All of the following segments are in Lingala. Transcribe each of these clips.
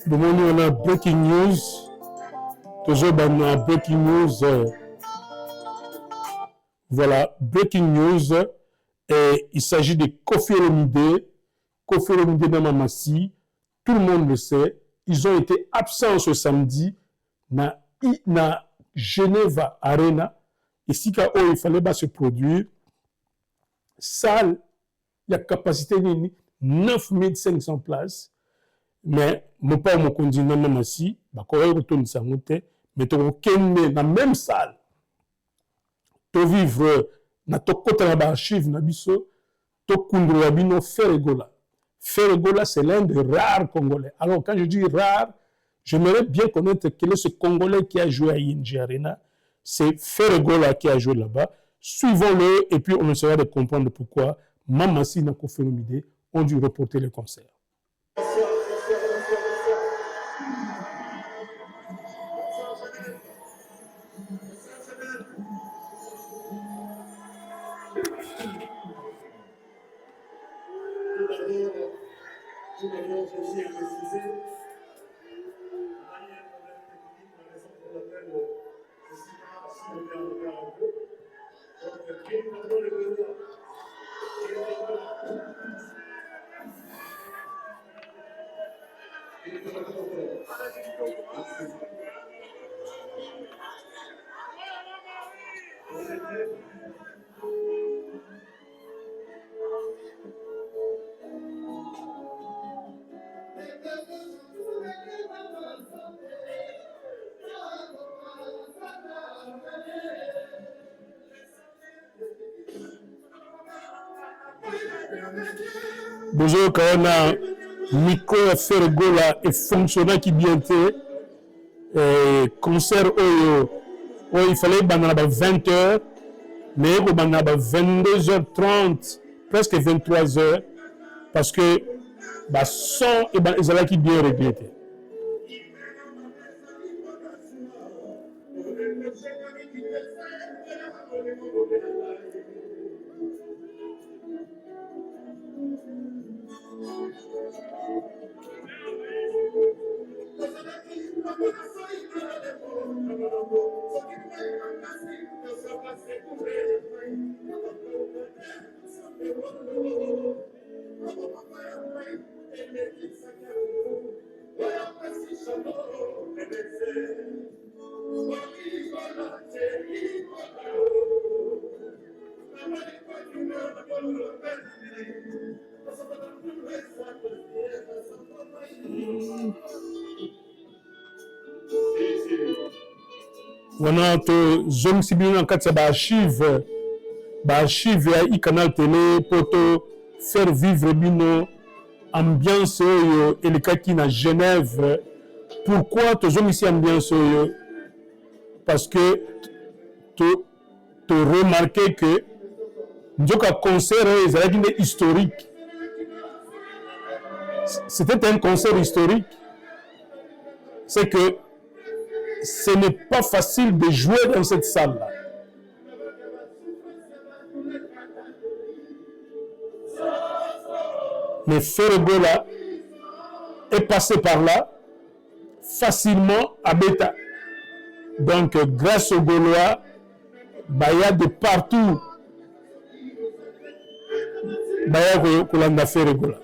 Bon, on a breaking news. Toujours breaking news. Voilà, breaking news. Et il s'agit de Koffi Olomide. Koffi Olomide Namamassi. Tout le monde le sait. Ils ont été absents ce samedi na Geneva Arena. Et si il fallait se produire, salle, il y a capacité de 9500 places. Mais mon père m'a dit non, non, si, bah, quand on retourne ça monte, mais tu as dans la même salle, tu vivre na to côté na archive na biso, tu kundro abino Ferregola. Ferregola, c'est l'un des rares Congolais. Alors, quand je dis rare, j'aimerais bien connaître quel est ce Congolais qui a joué à ING Arena. C'est Ferregola qui a joué là-bas. Suivons-le et puis on essaiera de comprendre pourquoi Mamassi et Koffi Olomide ont dû reporter le concert. Bonjour, quand on a micro Ferregola et fonctionnant qui bien été, concert il fallait banana 20h, mais il banana 22h30, presque 23h, parce que son et ils allaient qui bien regretté. Wana to zone sibino en kati ya archive ya canal télé pour faire vivre bino ambiance yo elekaki na Genève. Pourquoi to zone ici ambiance yo? Parce que tu remarqué que njoka concert est historique. C'était un concert historique. C'est que ce n'est pas facile de jouer dans cette salle-là. Mais Ferregola est passé par là facilement à Beta. Donc, grâce aux Gaulois, il y a de partout. Il y a Kolanda Ferregola.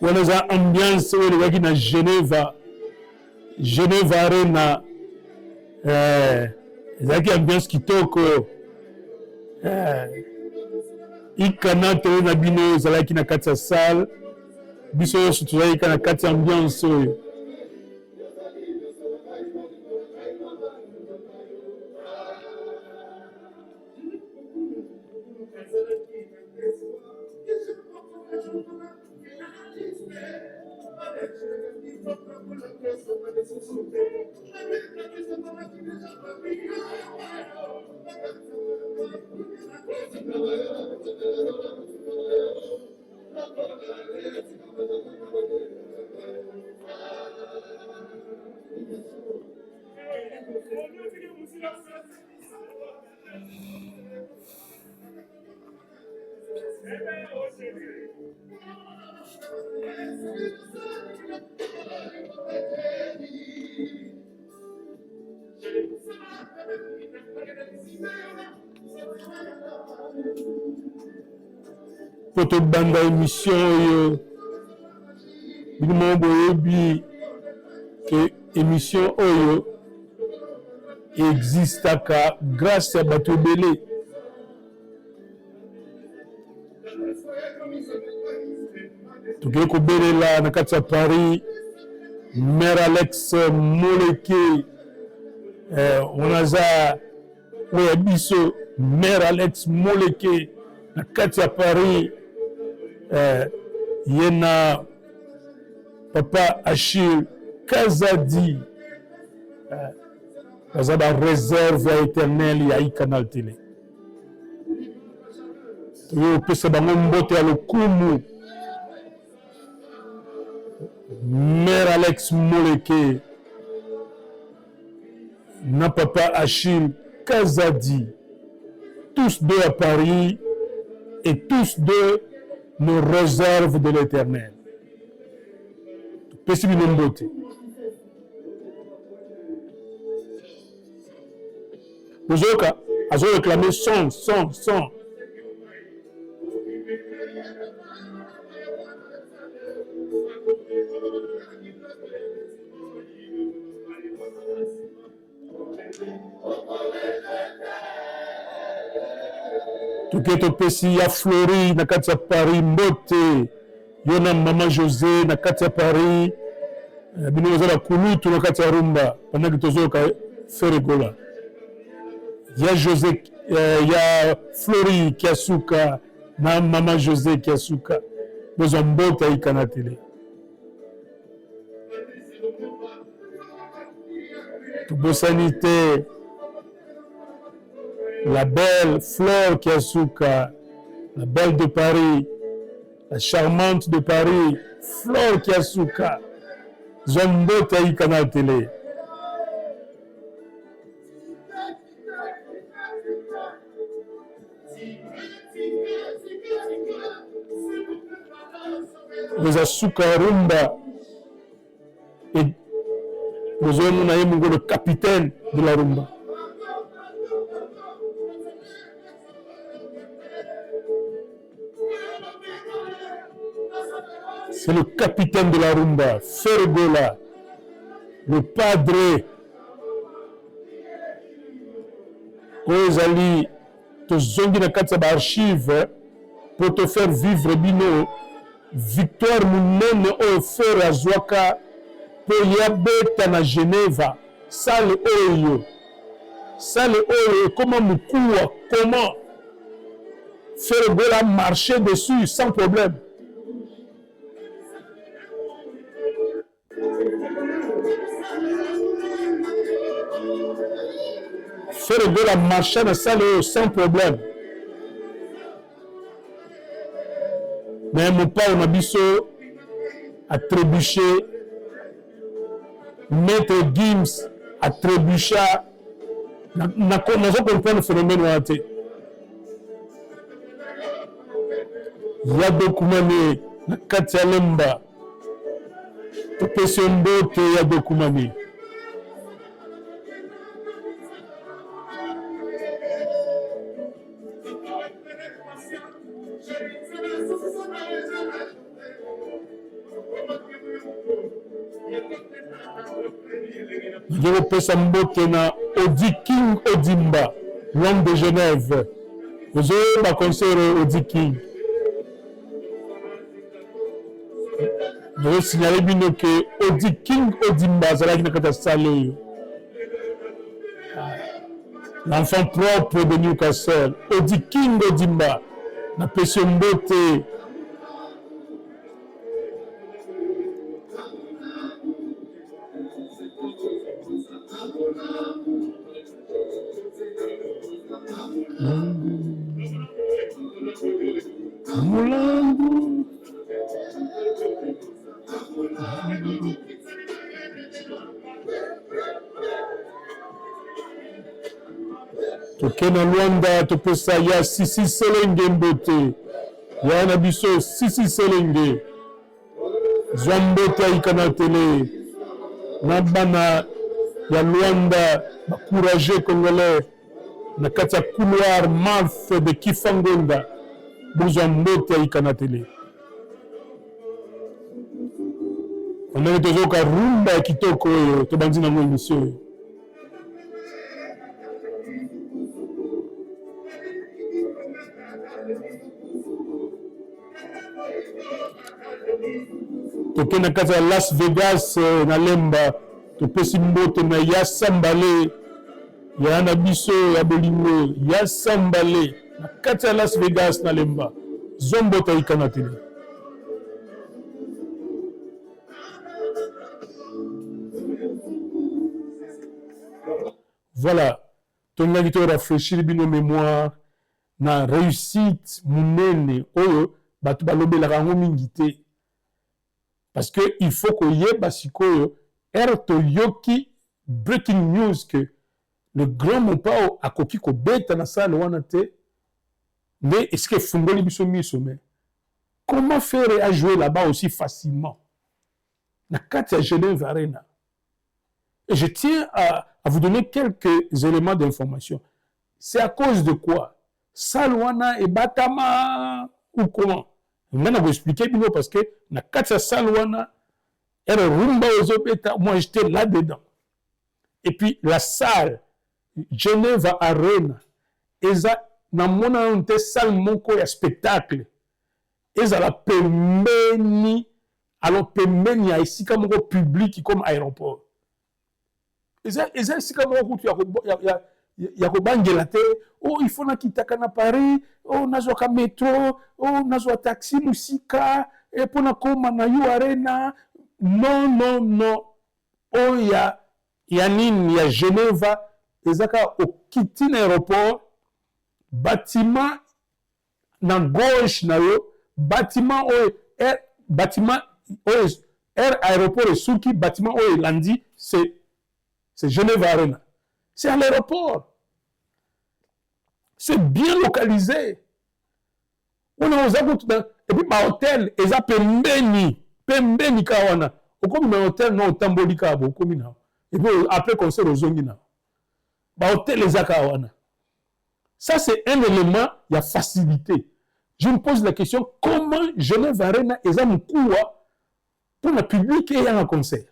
On a une ambiance à Genève Arena. Il y a une ambiance qui toque. Il y a une ambiance qui est dans salle. Il y a une ambiance. Pour te banda émission, que émission oyo existaka grâce à bato belé. Toke ko belela na kati ya Paris, Mère Alex Moleke, onaza oya biso Mère Alex Moleke na kati ya Paris, yena Papa Achille Kazadi, baza ba réserve ya éternel ya Canal Télé. Toyo pesa bango mbote ya lokumu. Mère Alex Moleke na Papa Achille Kazadi, tous deux à Paris et tous deux nos réserves de l'éternel. Pesi bino mbote. Bozoka azo réclamer son. Tuketo pesi ya Flori na kati ya Paris mbote. Yona Mama José na kati ya Paris. Bino bazala kulutu na kati ya rumba. Pendant que tozoka feregola. Ya José, ya Flori Kiasuka na Mama José Kiasuka. Bozo mbote ya Canal Télé. Tubosanité. La belle Flore Kiasuka, la belle de Paris, la charmante de Paris, Flore Kiasuka, Zombote à Canal Télé. Les Asuka Rumba et les hommes le capitaine de la Rumba. C'est le capitaine de la rumba, Fergola, le padre. Ozali, te zongi na kati ya archive pour te faire vivre bino victoire munene oyo frère azwaka po ya beta na Geneva. Sale oyo comment mukuwa, comment Fergola marcher dessus sans problème. Faire de la marche dans la salle sans problème. Mais mon père m'a dit a trébuché. Maître Gims a trébuché. N'a pas compris le phénomène. Il y a documenté na Katia Lemba. Question d'autre, il y a documenté. Je vais passer na Odi King Odimba, l'homme de Genève. Vous avez ma conseil Odi King. Je vais signaler que Odi King Odimba, c'est là qui n'a salé. L'enfant propre de Newcastle, Odi King Odimba, na passion beauté. tokena Luanda topesa ya Sisi Selenge Mbote ya na biso Sisi Selenge zwa mbote ayika télé na bana ya Luanda bakourage congolais na kati ya couloir Malf de Kifangonda bozwa mbote ayika na télé ondenge tozoka rumba ya kitoko oyo tobandi nango émission oyo. tokenda kati ya Las Vegas na lemba topesi mbote na Yasambale ya na biso ya bolingo Yasambale na kati ya Las Vegas na lemba zombote ayika na télé. Voilà, tongaki to rafraîchir bino mémoire na réussite munene oyo bato balobelaka yango mingi te. Parce que il faut koyeba sikoyo toyoki breaking news que le grand Mopao akoki kobeta na sale wana te, mais est-ce que fungoli biso miso mais comment faire à jouer là-bas aussi facilement na kati ya Genève Arena? Et je tiens à vous donner quelques éléments d'information. C'est à cause de quoi? Salwana et Batama ou comment? Je vais vous expliquer parce que na kati ya Salwana, rumba ozobeta, moi j'étais là-dedans. Et puis la salle, Genève Arena, eza na mona onte salle moko ya spectacle. Eza la pembeni, alors pembeni ya esika moko public comme aéroport. Eza esika moko kutu ya kobangela te, oh il faut na kitaka na Paris, oh nazwa ka métro, oh nazwa taxi musika, et pour na koma na yu arena. Non. Oh ya nini ya Genève, ezaka okiti na aéroport, bâtiment na gauche na yo, bâtiment air aéroport et souki, bâtiment oyo landi, c'est Genève Arena. C'est à l'aéroport. C'est bien localisé. On a osé et puis ma hôtel, eza pembeni kawana. Au comme ma hôtel non tamboli ka bo comme na. Et puis après concert aux zongina. Ma hôtel eza kawana. Ça c'est un élément, il y a facilité. Je me pose la question, comment Genève Arena eza mkuwa pour le public et un concert?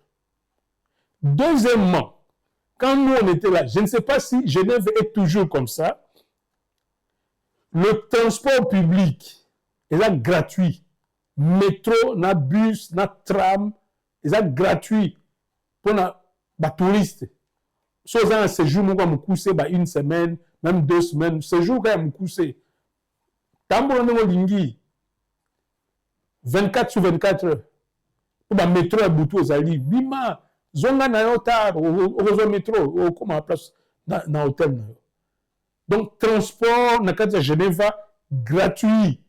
Deuxièmement, quand nous on était là, je ne sais pas si Genève est toujours comme ça, le transport public est gratuit. Métro, na bus, na tram, est gratuit pour les touristes. Si vous avez un séjour, vous avez une semaine, même 2 semaines, séjour, vous avez un 24 sur 24 heures. Pour le métro, vous avez bima. Zonga na yo tar au métro au comme à place na hôtel na yo. Donc transport na kati ya Genève gratuit.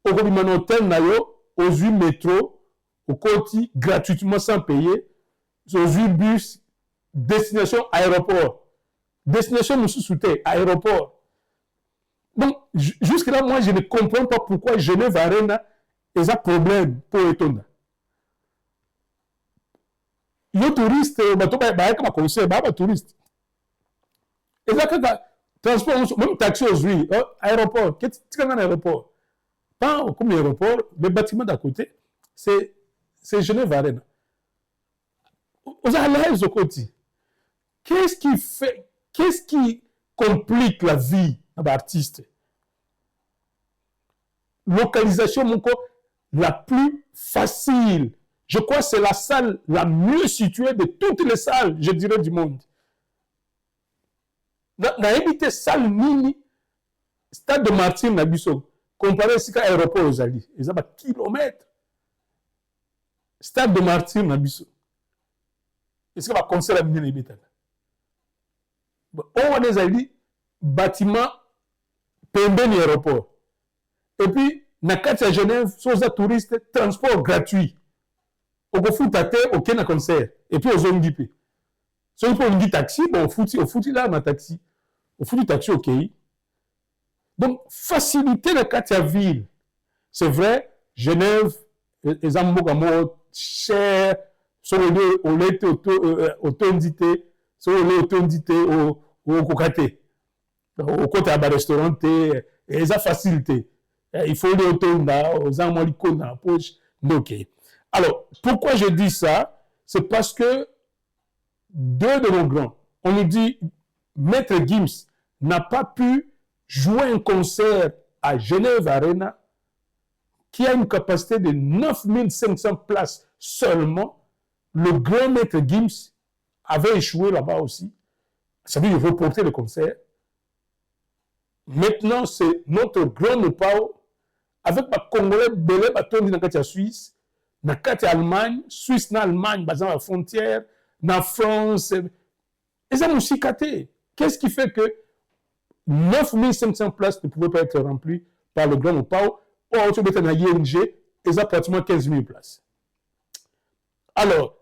Au comme un hôtel na yo aux 8 métro au côté gratuitement sans payer aux 8 bus destination aéroport. Destination nous sous-souté aéroport. Donc jusque là moi je ne comprends pas pourquoi Genève Arena est un problème pour étonner. Yo touriste bato ba kama concert ba touriste ezaka transport même taxi aujourd'hui aéroport qu'est-ce qu'il y a dans l'aéroport pas comme l'aéroport le bâtiment d'à côté c'est Genève Arena aux l'aise au côté qu'est-ce qui complique la vie d'un artiste? Localisation la plus facile. Je crois que c'est la salle la mieux située de toutes les salles, je dirais, du monde. N'a évité salle mini, stade de Martyr Nabiso, comparé à l'aéroport aux Alliés. Ils ont des kilomètres. Stade de Martyr Nabiso. Est-ce que va concert à mini on a des bâtiment pembeni aéroport. Et puis, na kati à Genève, sur les touristes, transport gratuit. Au Tate, aucun concert. Et puis aux Zongipi. Si on peut dire taxi, bon, au foot là, un taxi. Au foot du taxi, ok. Donc, faciliter la carte à ville. C'est vrai, Genève, les amours cher, sur le lait auto-indité, sur le lait auto-indité au cocaté. Au côté à restaurant, et ça facilité. Il faut les auto-indés, aux amours dans la poche. Ok. Alors, pourquoi je dis ça? C'est parce que deux de nos grands, on nous dit, Maître Gims n'a pas pu jouer un concert à Genève Arena qui a une capacité de 9500 places seulement. Le grand Maître Gims avait échoué là-bas aussi. Ça veut dire reporter le concert. Maintenant, c'est notre grand Nepao avec les Congolais belé batondi dans la Suisse, dans la Allemagne, Suisse dans l'Allemagne, basant à la frontière, dans France. Et ça nous cicaté. Qu'est-ce qui fait que 9500 places ne pouvaient pas être remplies par le grand Nepao? Or, tu es dans ING, et ça pratiquement 15 000 places. Alors,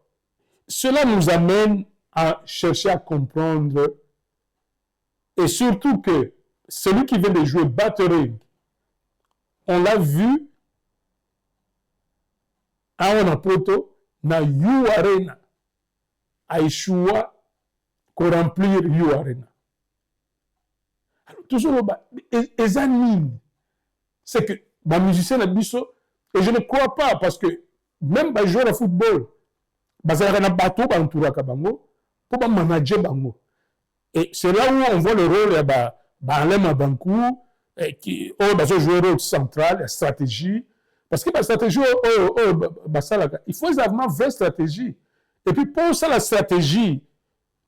cela nous amène à chercher à comprendre, et surtout que celui qui vient de jouer Battering, on l'a vu à Onapoto, dans You Arena, à Ishua, qu'on remplir You Arena. Alors, toujours, les amis, c'est que les musiciens de Bisso, et je ne crois pas, parce que même les joueurs de football, ils ont un bateau pour manager bango. Et c'est là où on voit le rôle de Alem Bankou, qui joue un rôle central, la stratégie. Parce que la stratégie, il faut avoir une vraie stratégie. Et puis pour ça, la stratégie,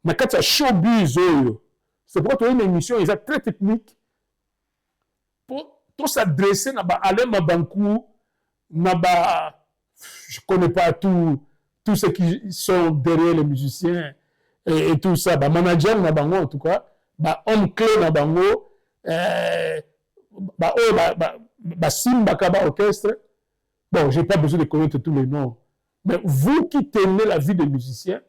quand il y a showbiz, c'est pour une émission très technique. Pour s'adresser à Alem Bankou, je ne connais pas tous ceux qui sont derrière les musiciens et tout ça. Manager en tout cas, homme clé Simba Kaba orchestre. Bon, je n'ai pas besoin de connaître tous les noms. Mais vous qui tenez la vie des musiciens,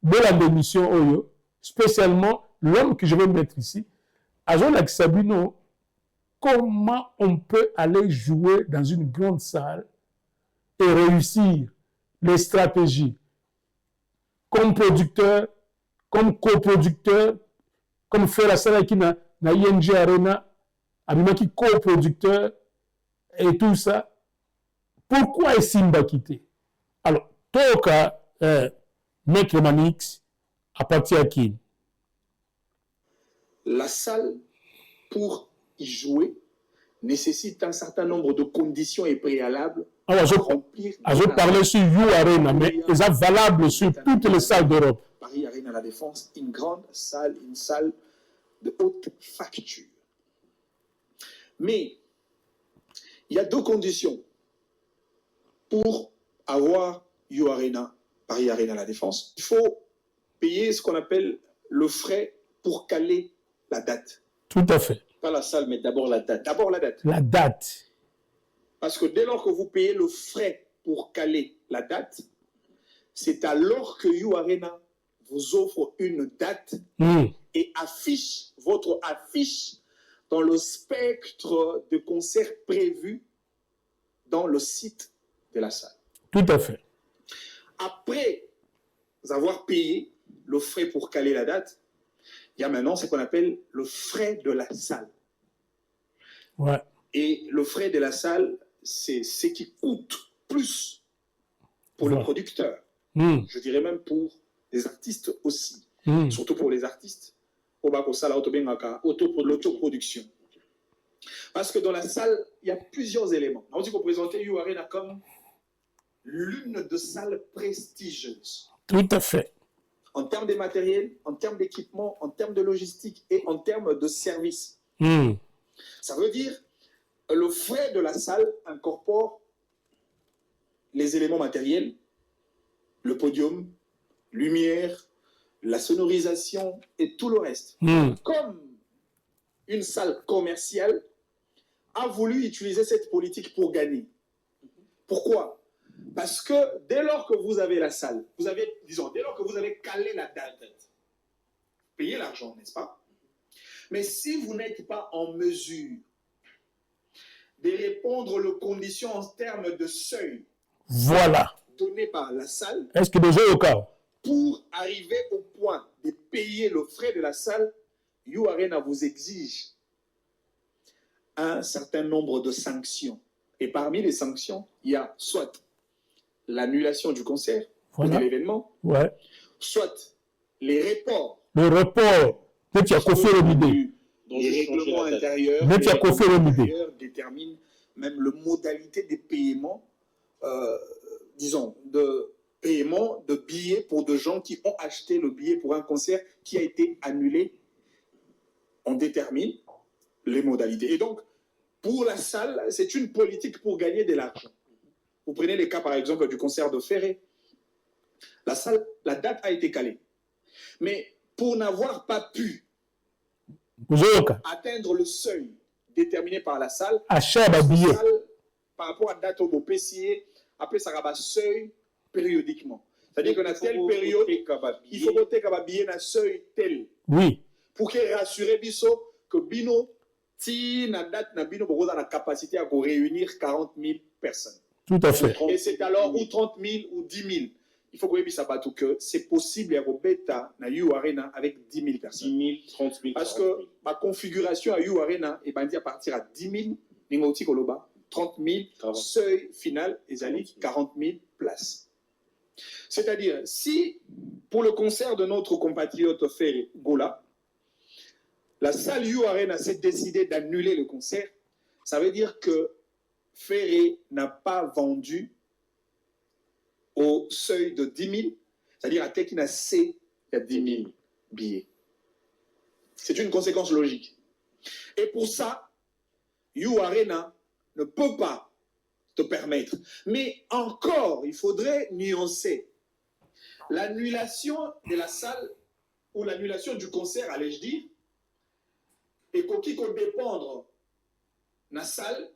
de la démission, spécialement l'homme que je vais mettre ici, Azon Sabino, comment on peut aller jouer dans une grande salle et réussir les stratégies comme producteur, comme coproducteur, comme faire la salle qui na ING Arena, avec qui coproducteur et tout ça. Pourquoi est Simba quitté? Alors, Toka, Maître Manix, à partir à qui? La salle, pour y jouer, nécessite un certain nombre de conditions et préalables. Alors, je parlais sur You Arena, mais c'est valable sur toutes les salles d'Europe. Paris Arena La Défense, une grande salle, une salle de haute facture. Mais il y a deux conditions pour avoir You Arena, Paris Arena La Défense. Il faut payer ce qu'on appelle le frais pour caler la date. Tout à fait. Pas la salle, mais d'abord la date. D'abord la date. La date. Parce que dès lors que vous payez le frais pour caler la date, c'est alors que You Arena vous offre une date et affiche votre affiche dans le spectre de concerts prévus dans le site de la salle. Tout à fait. Après avoir payé le frais pour caler la date, il y a maintenant ce qu'on appelle le frais de la salle. Ouais. Et le frais de la salle, c'est ce qui coûte plus pour le producteur. Je dirais même pour les artistes aussi. Surtout pour les artistes. L'autoproduction. Parce que dans la salle, il y a plusieurs éléments. On dit qu'on présentait You Arena comme l'une de salles prestigieuses. Tout à fait. En termes de matériel, en termes d'équipement, en termes de logistique et en termes de service. Ça veut dire le frais de la salle incorpore les éléments matériels, le podium, lumière, la sonorisation et tout le reste. Comme une salle commerciale a voulu utiliser cette politique pour gagner. Pourquoi? Parce que dès lors que vous avez la salle, dès lors que vous avez calé la date, payez l'argent, n'est-ce pas? Mais si vous n'êtes pas en mesure de répondre aux conditions en termes de seuil, voilà, donné par la salle, est-ce que déjà au cas pour arriver au point de payer le frais de la salle, You Arena vous exige un certain nombre de sanctions. Et parmi les sanctions, il y a soit l'annulation du concert ou de l'événement, soit les reports. Le report, tu as confié l'idée. Les règlements intérieurs déterminent même la modalité des paiements, disons, de paiement de billets pour de gens qui ont acheté le billet pour un concert qui a été annulé. On détermine les modalités. Et donc, pour la salle, c'est une politique pour gagner de l'argent. Vous prenez les cas, par exemple, du concert de Ferré. La salle, la date a été calée. Mais pour n'avoir pas pu atteindre le seuil déterminé par la salle, par rapport à la date au PCA, après ça va seuil périodiquement. C'est-à-dire que dans telle période, il faut voter comme un billet dans seuil tel. Oui. Pour qu'il rassure Bisso que Bino, si la date n'a Bino a la capacité à réunir 40 000 personnes. Tout à fait. Et c'est alors ou 30 000 ou 10 000. Il faut que c'est possible à Robeta na You Arena avec 10 000 personnes. 10 000, 30 000. Parce que ma configuration à You Arena est bandie à partir à 10 000, Ningoti Koloba, 30 000, seuil final, et Zali 40 000 places. C'est-à-dire, si pour le concert de notre compatriote Ferré Gola, la salle You Arena s'est décidée d'annuler le concert, ça veut dire que Ferré n'a pas vendu au seuil de 10 000, c'est-à-dire à Tekina C, il y a 10 000 billets. C'est une conséquence logique. Et pour ça, You Arena ne peut pas te permettre. Mais encore, il faudrait nuancer. L'annulation de la salle ou l'annulation du concert, allais-je dire, et qui peut dépendre de la salle,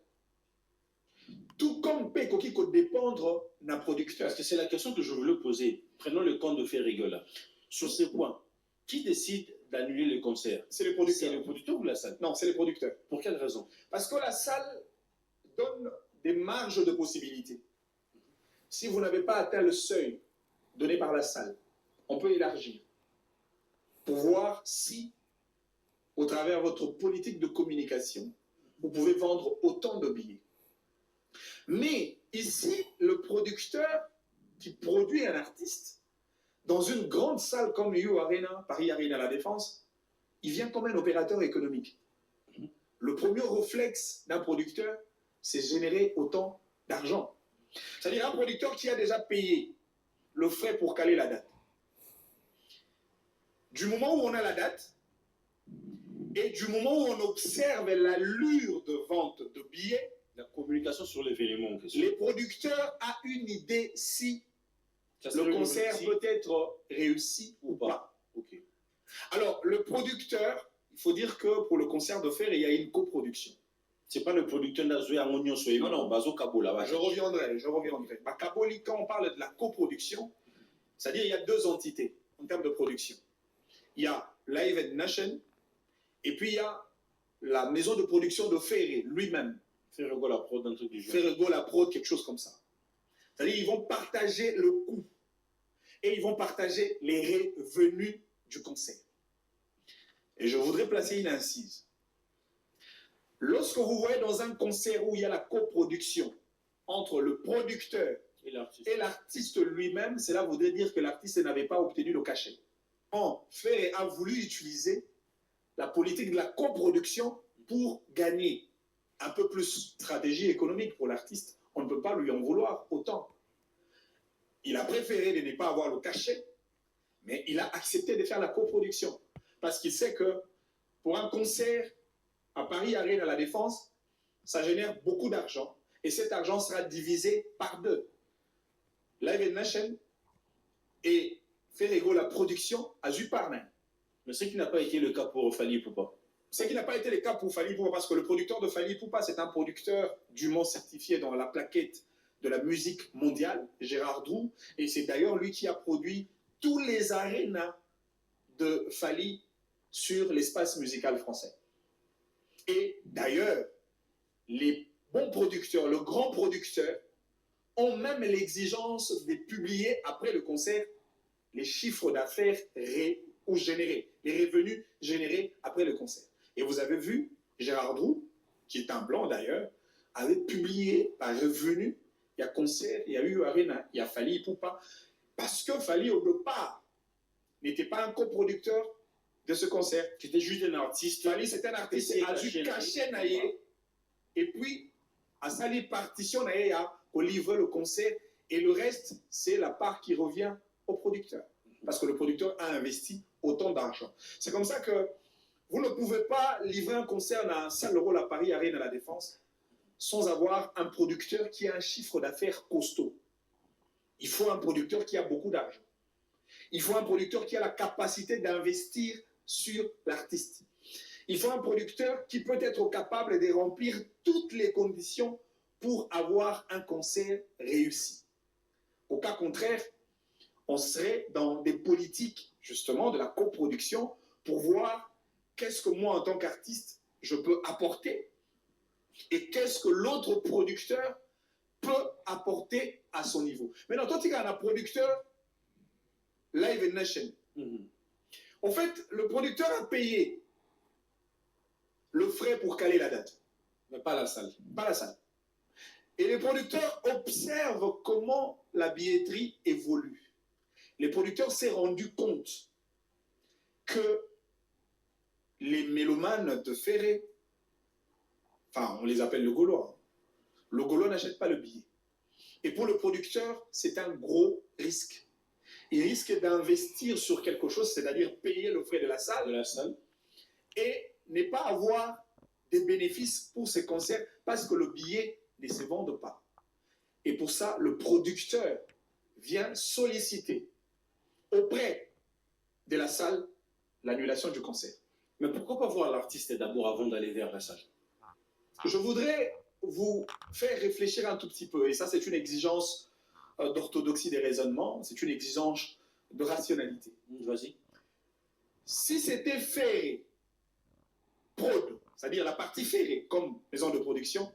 tout comme qui peut dépendre d'un producteur. Parce que c'est la question que je voulais poser. Prenons le compte de Ferrigola. Sur ce point, qui décide d'annuler le concert? C'est le producteur. C'est le producteur ou la salle? Non, c'est le producteur. Pour quelle raison? Parce que la salle donne des marges de possibilités. Si vous n'avez pas atteint le seuil donné par la salle, on peut élargir pour voir si, au travers de votre politique de communication, vous pouvez vendre autant de billets. Mais ici, le producteur qui produit un artiste dans une grande salle comme You Arena, Paris Arena La Défense, il vient comme un opérateur économique. Le premier réflexe d'un producteur, c'est générer autant d'argent. C'est-à-dire un producteur qui a déjà payé le frais pour caler la date. Du moment où on a la date, et du moment où on observe l'allure de vente de billets, la communication sur l'événement. Les producteurs ont une idée si le concert peut être réussi ou pas. Okay. Alors, le producteur, il faut dire que pour le concert de Fer, il y a une coproduction. Ce n'est pas le producteur d'Azoué à Monion Soyma, non, Bazo Kabola. Je reviendrai. Kaboli, quand on parle de la coproduction, c'est-à-dire qu'il y a deux entités en termes de production. Il y a Live Nation et puis il y a la maison de production de Ferré lui-même. Ferrego la prod, un truc du genre. Ferrego la prod, quelque chose comme ça. C'est-à-dire qu'ils vont partager le coût et ils vont partager les revenus du concert. Et je voudrais placer une incise. Lorsque vous voyez dans un concert où il y a la coproduction entre le producteur et l'artiste lui-même, cela voudrait dire que l'artiste n'avait pas obtenu le cachet. Ferré a voulu utiliser la politique de la coproduction pour gagner un peu plus stratégie économique pour l'artiste. On ne peut pas lui en vouloir autant. Il a préféré de ne pas avoir le cachet, mais il a accepté de faire la coproduction. Parce qu'il sait que pour un concert à Paris Arena à La Défense, ça génère beaucoup d'argent. Et cet argent sera divisé par deux. Live Nation et Ferrego, la production, a eu par main. Mais ce qui n'a pas été le cas pour Fally Ipupa. Ce qui n'a pas été le cas pour Fally Ipupa, parce que le producteur de Fally Ipupa, c'est un producteur dûment certifié dans la plaquette de la musique mondiale, Gérard Drou, et c'est d'ailleurs lui qui a produit tous les arénas de Fally sur l'espace musical français. Et d'ailleurs, les bons producteurs, le grand producteur, ont même l'exigence de publier après le concert les chiffres d'affaires ou générés, les revenus générés après le concert. Et vous avez vu, Gérard Drou, qui est un blanc d'ailleurs, avait publié par revenu, il y a concert, il y a eu Arena, il y a Fally Ipupa, parce que Fally au départ n'était pas un coproducteur de ce concert. C'était juste un artiste. Fally, c'était un artiste, il a dû cacher Naye, et puis, à Sali partition Naye, au livre le concert, et le reste, c'est la part qui revient au producteur. Parce que le producteur a investi autant d'argent. C'est comme ça que vous ne pouvez pas livrer un concert dans un salle rôle à Paris, Arène à la Défense, sans avoir un producteur qui a un chiffre d'affaires costaud. Il faut un producteur qui a beaucoup d'argent. Il faut un producteur qui a la capacité d'investir sur l'artiste. Il faut un producteur qui peut être capable de remplir toutes les conditions pour avoir un concert réussi. Au cas contraire, on serait dans des politiques, justement, de la coproduction pour voir qu'est-ce que moi, en tant qu'artiste, je peux apporter et qu'est-ce que l'autre producteur peut apporter à son niveau. Maintenant, toi, tu es un producteur Live Nation. En fait, le producteur a payé le frais pour caler la date. Mais pas la salle. Pas la salle. Et les producteurs observent comment la billetterie évolue. Les producteurs s'est rendu compte que les mélomanes de Ferré, enfin, on les appelle le Gaulois. Le Gaulois n'achète pas le billet. Et pour le producteur, c'est un gros risque. Il risque d'investir sur quelque chose, c'est-à-dire payer le frais de la salle, et ne pas avoir des bénéfices pour ses concerts parce que le billet ne se vend pas. Et pour ça, le producteur vient solliciter auprès de la salle l'annulation du concert. Mais pourquoi pas voir l'artiste d'abord avant d'aller vers la salle? Je voudrais vous faire réfléchir un tout petit peu, et ça c'est une exigence d'orthodoxie des raisonnements, c'est une exigence de rationalité. Vas-y. Si c'était Ferré, prod, c'est-à-dire la partie Ferré comme maison de production,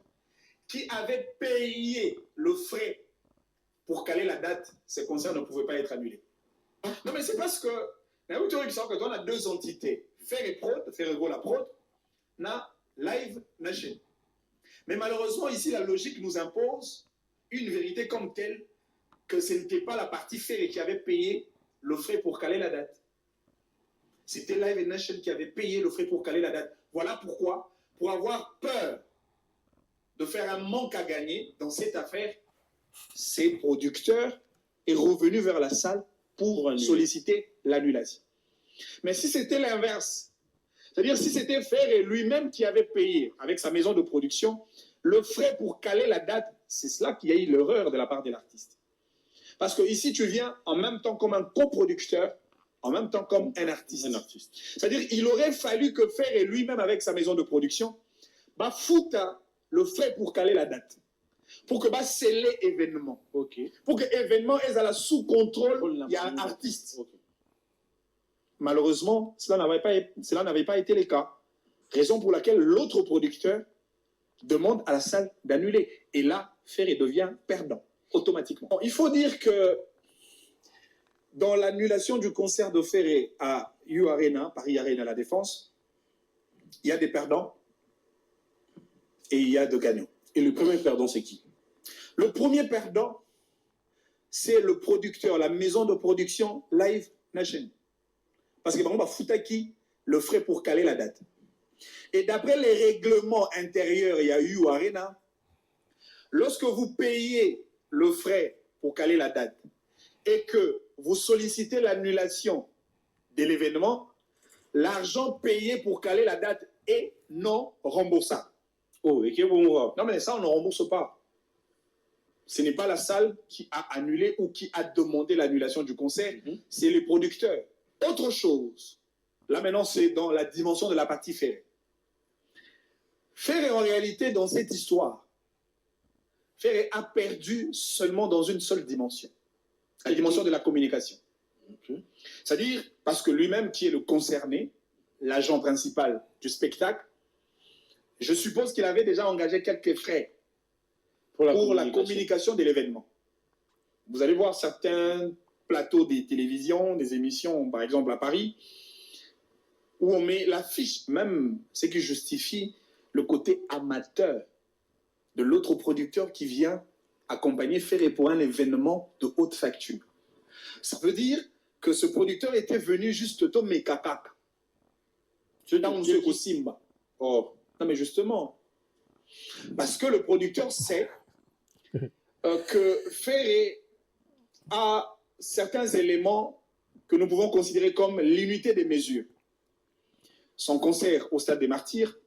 qui avait payé le frais pour caler la date, ces concerts ne pouvaient pas être annulés. Non, mais c'est parce que, quand on a deux entités, Ferré Prod, Ferré Go la prod, na Live Nation. Mais malheureusement, ici, la logique nous impose une vérité comme telle que ce n'était pas la partie Ferré qui avait payé le frais pour caler la date. C'était Live Nation qui avait payé le frais pour caler la date. Voilà pourquoi, pour avoir peur de faire un manque à gagner dans cette affaire, ces producteurs est revenu vers la salle pour solliciter l'annulation. Mais si c'était l'inverse, c'est-à-dire si c'était Ferré lui-même qui avait payé avec sa maison de production le frais pour caler la date, c'est cela qui a eu l'erreur de la part de l'artiste. Parce que ici tu viens en même temps comme un coproducteur, en même temps comme un artiste. C'est-à-dire il aurait fallu que Ferré lui-même avec sa maison de production foute le frais pour caler la date. Pour que sceller l'événement. Okay. Pour que l'événement est à la sous-contrôle, il y a un artiste. Okay. Malheureusement, cela n'avait pas été le cas. Raison pour laquelle l'autre producteur demande à la salle d'annuler. Et là, Ferré devient perdant, automatiquement. Il faut dire que dans l'annulation du concert de Ferré à U Arena, Paris Arena à la Défense, il y a des perdants et il y a des gagnants. Et le premier perdant, c'est qui? Le premier perdant, c'est le producteur, la maison de production Live Nation. Parce que, par exemple, Foutaki, le frais pour caler la date. Et d'après les règlements intérieurs, il y a eu Arena, lorsque vous payez le frais pour caler la date et que vous sollicitez l'annulation de l'événement, l'argent payé pour caler la date est non remboursable. Oh, et qui est bon? Non, mais ça, on ne rembourse pas. Ce n'est pas la salle qui a annulé ou qui a demandé l'annulation du concert, c'est les producteurs. Autre chose, là maintenant, c'est dans la dimension de la partie Ferré. Ferré, en réalité, dans cette histoire, Ferré a perdu seulement dans une seule dimension, la dimension de la communication. C'est-à-dire, parce que lui-même, qui est le concerné, l'agent principal du spectacle, je suppose qu'il avait déjà engagé quelques frais pour la communication de l'événement. Vous allez voir certains plateaux des télévisions, des émissions, par exemple à Paris, où on met l'affiche, même ce qui justifie le côté amateur de l'autre producteur qui vient accompagner Ferré pour un événement de haute facture. Ça veut dire que ce producteur était venu juste tomber kakak. Oh, non mais justement, parce que le producteur sait que Ferré a certains éléments que nous pouvons considérer comme l'unité des mesures. Son concert au Stade des Martyrs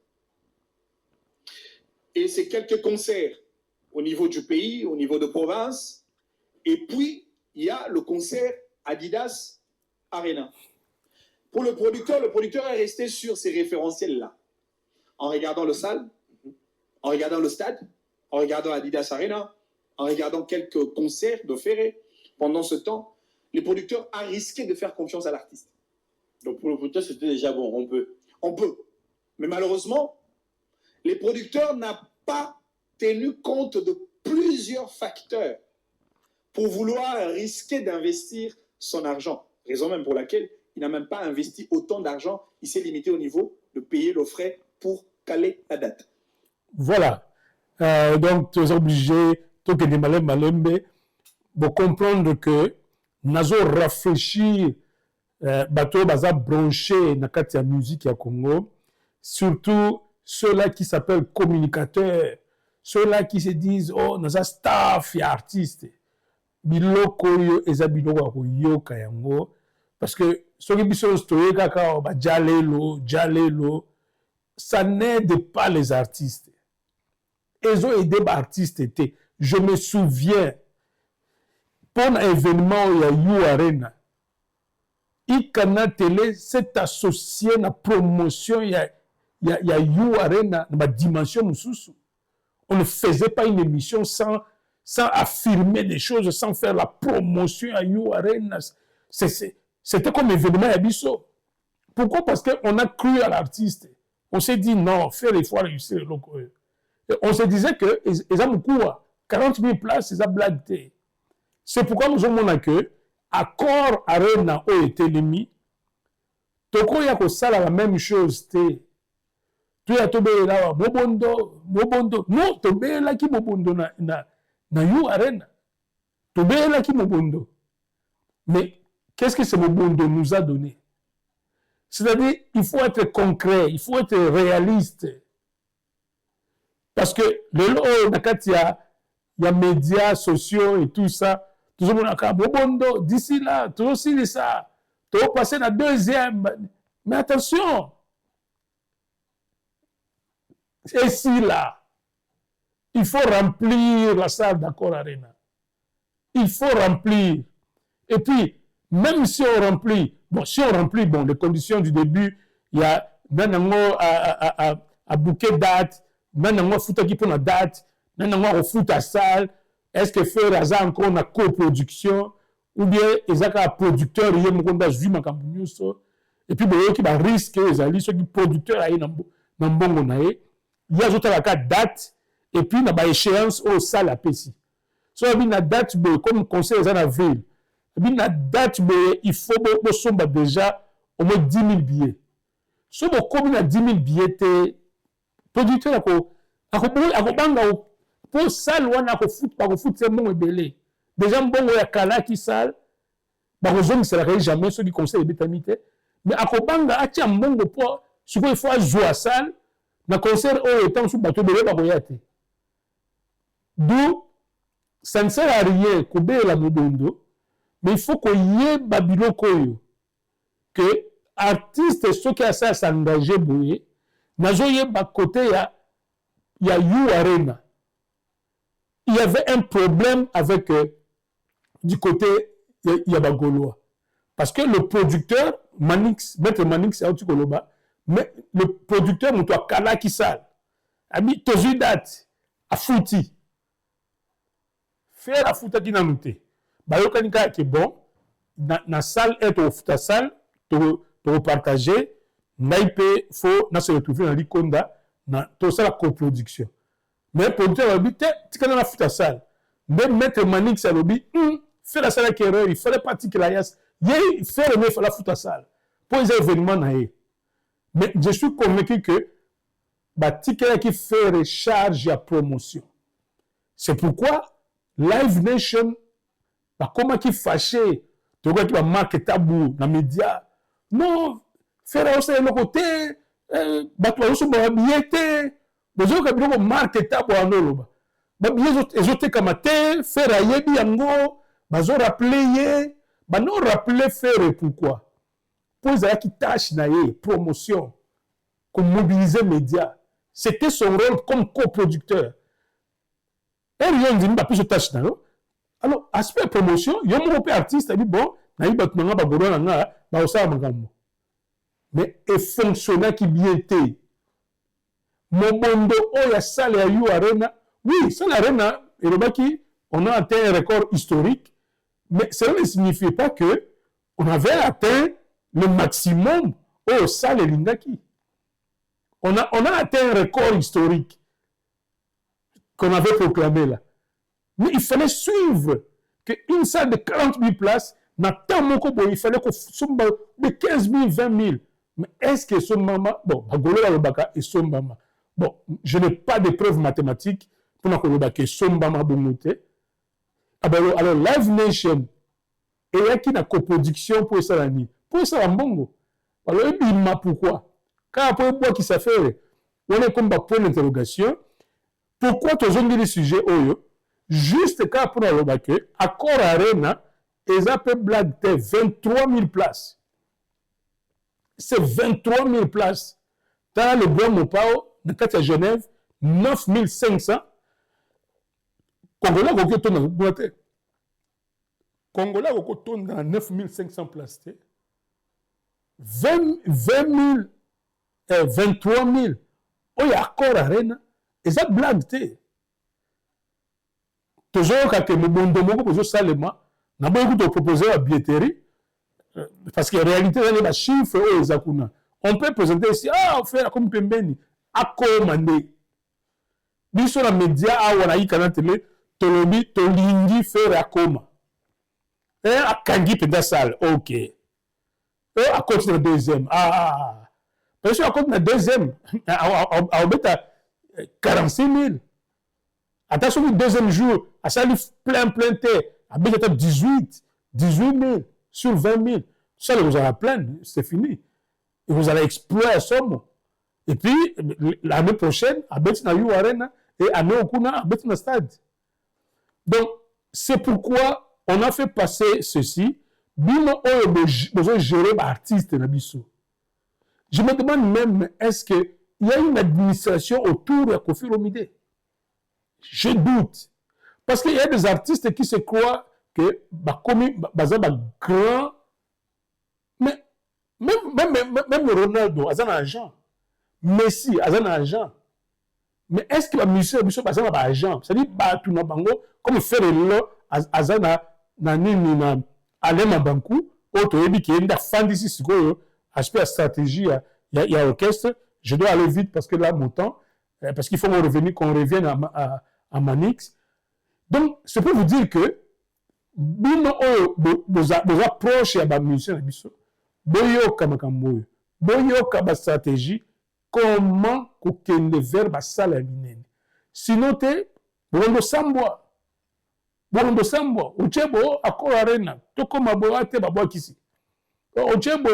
et ses quelques concerts au niveau du pays, au niveau de province, et puis il y a le concert Adidas Arena. Pour le producteur est resté sur ces référentiels-là, en regardant le salle, en regardant le stade, en regardant Adidas Arena, en regardant quelques concerts de Ferré. Pendant ce temps, le producteur a risqué de faire confiance à l'artiste. Donc pour le producteur, c'était déjà bon, on peut. On peut. Mais malheureusement, les producteurs n'ont pas tenu compte de plusieurs facteurs pour vouloir risquer d'investir son argent. Raison même pour laquelle il n'a même pas investi autant d'argent. Il s'est limité au niveau de payer le frais pour caler la date. Voilà. Donc, tu es obligé, toi qui es malembe, de comprendre que nous avons réfléchi, bateau baza branché dans la musique à Congo, surtout ceux-là qui s'appellent communicateurs, ceux-là qui se disent, oh, nous avons staff et artistes. Biloko yo eza biloko koyoka yango parce que soki biso stoye kaka ba jalelo ça n'aide pas les artistes. Ils ont aidé les artistes. Je me souviens pour un événement il y a eu Arena. Ikana Télé s'est associé à la promotion il y a eu Arena dans la dimension mususu. On ne faisait pas une émission sans affirmer des choses, sans faire la promotion à You Arena. C'était comme événement à Bisso. Pourquoi? Parce qu'on a cru à l'artiste. On s'est dit non, faire il faut réussir. On se disait que ils ont beaucoup, 40 000 places, ils ont blagué. C'est pourquoi nous avons que accord Arena a été limité. Toko ya ko sala la même chose te. Tu as tombé là, mobondo. Non, tombé là qui mobondo na You Arena. Tombé là qui mobondo. Mais qu'est-ce que ce mobondo nous a donné? C'est-à-dire, il faut être concret, il faut être réaliste. Parce que le lot, il y a médias sociaux et tout ça. Tout le monde a dit, mobondo, d'ici là, tout aussi ça. Tu vas passer à la deuxième. Mais attention. Et si là, il faut remplir la salle d'Accor Arena. Il faut remplir. Et puis, même si on remplit, les conditions du début, il y a un bouquet date, un foot qui prend la date, un foot à salle, est-ce que faire encore une coproduction, ou bien il y a un producteur, il y a un et puis il y a un risque, il y a un producteur, il y a une date, et puis il y a une échéance au salle à Pessi. So, il y a une date, comme conseil dans la ville, il y a une date, il faut déjà au moins 10 000 billets. Si on a 10 000 billets, le producteur pour salle, on a foot, c'est bon et belé. Déjà, bon, il y a Kala qui salle, il ne sera jamais ceux qui conseillent les bétamité. Mais à Kobanga, il y a un bon pour ce qu'il faut jouer à salle, le concert est temps sous bateau de d'où ça ne sert à rien que la mobondo, mais il faut qu'il y ait Babylon Koyo, que artistes, ceux qui ont ça s'engager, il y a côté, il y a You Arena. Il y avait un problème avec, du côté, il y a Bagoloa. Parce que le producteur, Maître Manix, c'est Autukoloba, mais le producteur, Moutoua Kala qui sale, a mis Tozui date, à Fouti. faire afuta ki na noté bayokani ka ke bon na salle et au futa salle to partager naipe faut na se retrouver dans likonda na to ça la coproduction mais producteur va bité tikana na futa salle même maître Manix a lobby faire la salle qui erreur il fallait pas que la yas il faire mais la futa salle pour les événements na mais je suis convaincu que batikela qui fait recharge à promotion. C'est pourquoi Live Nation comment qui fâché tu vois qui va marquer tabou dans les médias non faire aussi le côté battre aussi bon billet besoin que bien marquer tabou en oloba ba billet ezote kamate faire ayebi yango bazo rappeler ba non rappeler faire pourquoi pour ça qui tâche na promotion comme mobiliser médias. C'était son rôle comme coproducteur. Et rien dit pas plus de tâches là. Alors aspect promotion, il y a un artiste qui dit bon, na iba tunanga ba gorona nga ba osala makambo. Mais et fonctionnaire qui bien été. Mobondo o ya salle ya You Arena. Oui, salle Arena et le baki on a atteint un record historique, mais cela ne signifie pas que on avait atteint le maximum au salle Lingaki. On a atteint un record historique qu'on avait proclamé là. Mais il fallait suivre qu'une salle de 40 000 places, il fallait qu'on soit de 15 000, 20 000. Mais est-ce que son maman, bon, bon, je n'ai pas de preuves mathématiques pour que son maman bongote. Alors, Live Nation, et il y a qui na coproduction pour ça la nuit. Pour ça la mbongo. Alors, il m'a pourquoi? Quand après moi qui s'affaire, on est comme point d'interrogation. Pourquoi tu as dit le sujet juste quand après le bac, Accor Arena, ils appellent blague 23 000 places. C'est 23 000 places. Dans le Grand Mopao, de Genève, 9 500. Congolais, Congolais, dans 9 500 places. 23 000. Il y a Accor Arena. Et ça blague. Toujours quand je me dis seulement, n'a pas beaucoup de proposer la billetterie. Parce qu'en réalité, il y a des chiffres. On peut présenter ici, on fait comme Pembeni. À commander. Bien sûr, les médias, on a eu quand même Tolobi, Tolingi, faire à coma. Et à Kangi, Penda Salle, ok. Et à côté de deuxième. Parce qu'à côté de deuxième, à 46 000. Attention, le deuxième jour, à ça, plein terre, à 18 000 sur 20 000. Ça, vous allez plein, c'est fini. Et vous allez exploiter à somme. Et puis, l'année prochaine, à Betina You Arena et à Neokuna, à Betina Stade. Donc, c'est pourquoi on a fait passer ceci. Bino, on a besoin de gérer l'artiste. Je me demande même, est-ce qu'il y a une administration autour de Kofi Olomide? Je doute. Parce qu'il y a des artistes qui se croient que grand. Mais même Ronaldo, il a un agent. Messi, il a un agent. Mais est-ce que le musicien a un agent? C'est-à-dire, comme faire le Azana, Alema Bankou, autre qui est une fantasy, aspect stratégie, il y a orchestre. Je dois aller vite parce que là, mon temps, parce qu'il faut qu'on revienne à Manix. Donc, c'est pour vous dire que vos approches à la musiciens, boyoka stratégie, comment qu'on vers la salle. Sinon, tu Bondo Sambwa, Uchebo, Accor Arena, Tokoma Boate, Babouakisi. Uchebo,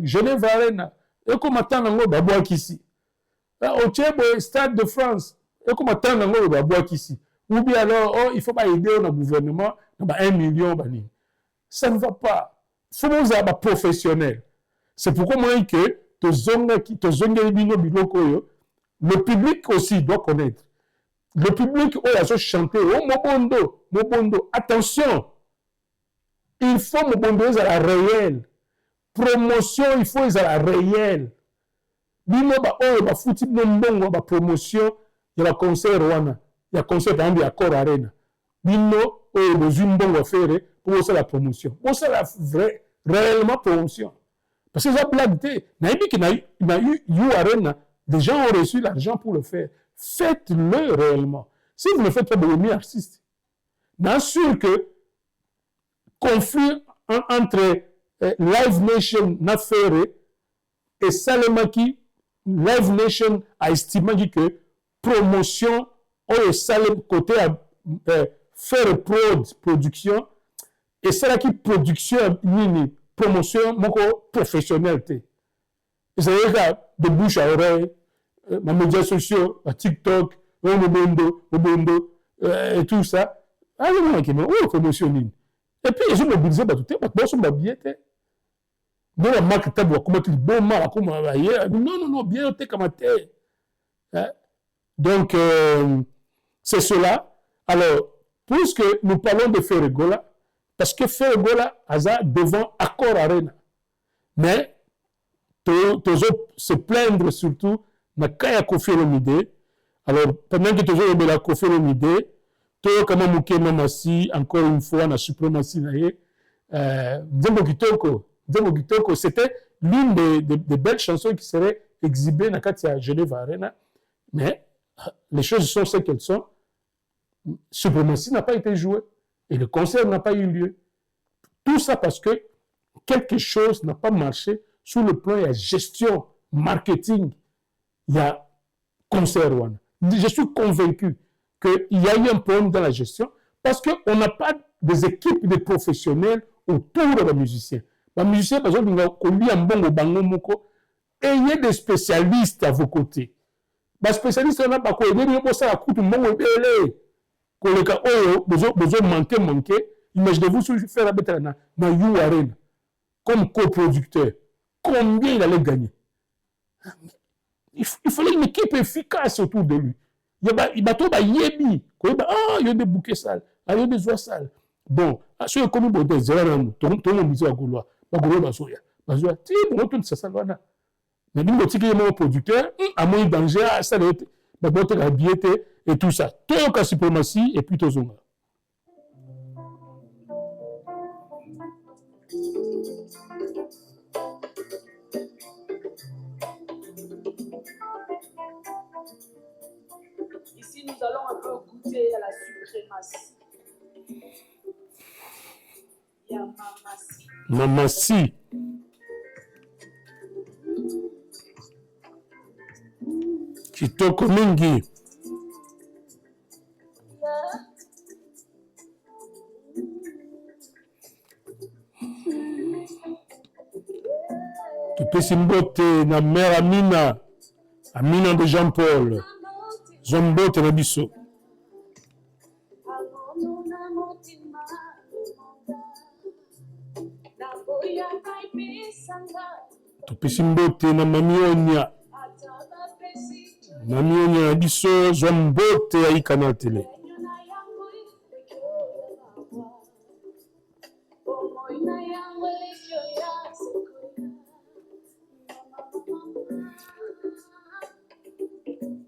Genève Arena, Ekomatango, Babouakisi. Uchebo, Stade de France, Ekomatango, Babouakisi. Ou bien alors, il faut pas aider le gouvernement, 1 million. Ça ne va pas. Il faut que vous soyez professionnel. C'est pourquoi moi, que le public aussi doit connaître. Le public, il a chanté, Mobondo, attention, il faut Mobondo à la réelle. Promotion, il faut à la réelle. Bino ba fouti promotion, il y a concert Rwanda. Il y a concert par exemple à Accor Arena. bino oyo bozwi mbongo affaire pour bosala la promotion bosala vrai réellement promotion parce que ça blague te nayebi que na You Arena des gens ont reçu l'argent pour le faire faites-le réellement si vous ne le faites pas vous êtes artiste bien sûr que conflit entre Live Nation na faire et Salemaki Live Nation a estimé que promotion ou Salem côté faire production et ça qui production nini promotion moko professionnelle te et ça veut dire de bouche à oreille les médias sociaux TikTok Mobondo et tout ça ah non qui me promotion nini et puis ils ont mobilisé tout te parce que sont bien te non la marque tabu comment tu bon mal comment non bien te comme te donc c'est cela alors puisque nous parlons de Ferregola parce que Ferregola a devant Accor Arena mais se plaindre surtout na kaya Koffi Olomide alors pendant que toujours de la Koffi Olomide to kama muke mamasi encore une fois na suprématie na ye Nzembo Kitoko c'était l'une des belles chansons qui serait exhibée na Katia Genève Arena mais les choses sont ce qu'elles sont suprématie n'a pas été jouée et le concert n'a pas eu lieu tout ça parce que quelque chose n'a pas marché sur le plan de la gestion marketing il y a concert one. Je suis convaincu qu'il y a eu un problème dans la gestion parce qu'on n'a pas des équipes de professionnels autour des musiciens. Les musiciens, par exemple, ayez des spécialistes à vos côtés. Les spécialistes, on a pas quoi. Imaginez-vous faire la bête dans You Arena comme coproducteur. Combien il allait gagner? Il fallait une équipe efficace autour de lui. Il y a des bouquets sales, il y a des oies sales. Bon, ce que nous avons dit, c'est que nous avons dit à Gaulois, mais nous avons un producteur, à moins de danger, ça doit être la biété et tout ça. Tout la suprématie et puis tout ça. Ici, nous allons un peu goûter à la suprématie. Il y a Mamassi. Kitoko mingi. Tupesi mbote na mère Amina de Jean-Paul. Zombote na biso. Tupesi mbote na mamionya na biso zombote ya ikana tele.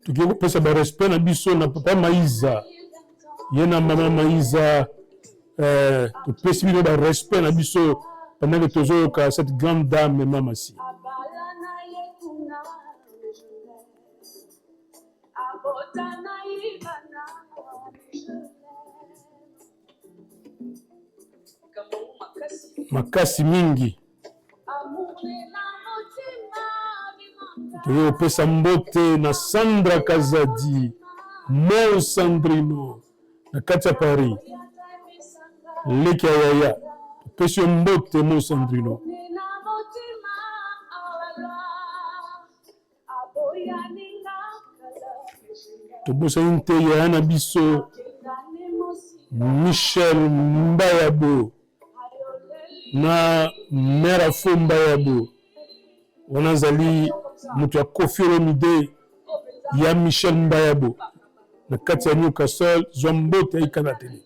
Tukiye kupesa ba respect na biso na papa Maiza yena mama Maiza tupesi bino ba respect na biso pendant que tozoyoka cette grande dame mama si makasi mingi tuyo pesa mbote na Sandra Kazadi Mo Sandrino na Katia Paris leki yaya pesa mbote Mo Sandrino tobosa inte ya na biso Michel Mbayabo na Mera Mbayabo wanazali mutu ya Koffi Olomide ya Michel Mbayabo na kati ya Newcastle zombote ya ikana tele.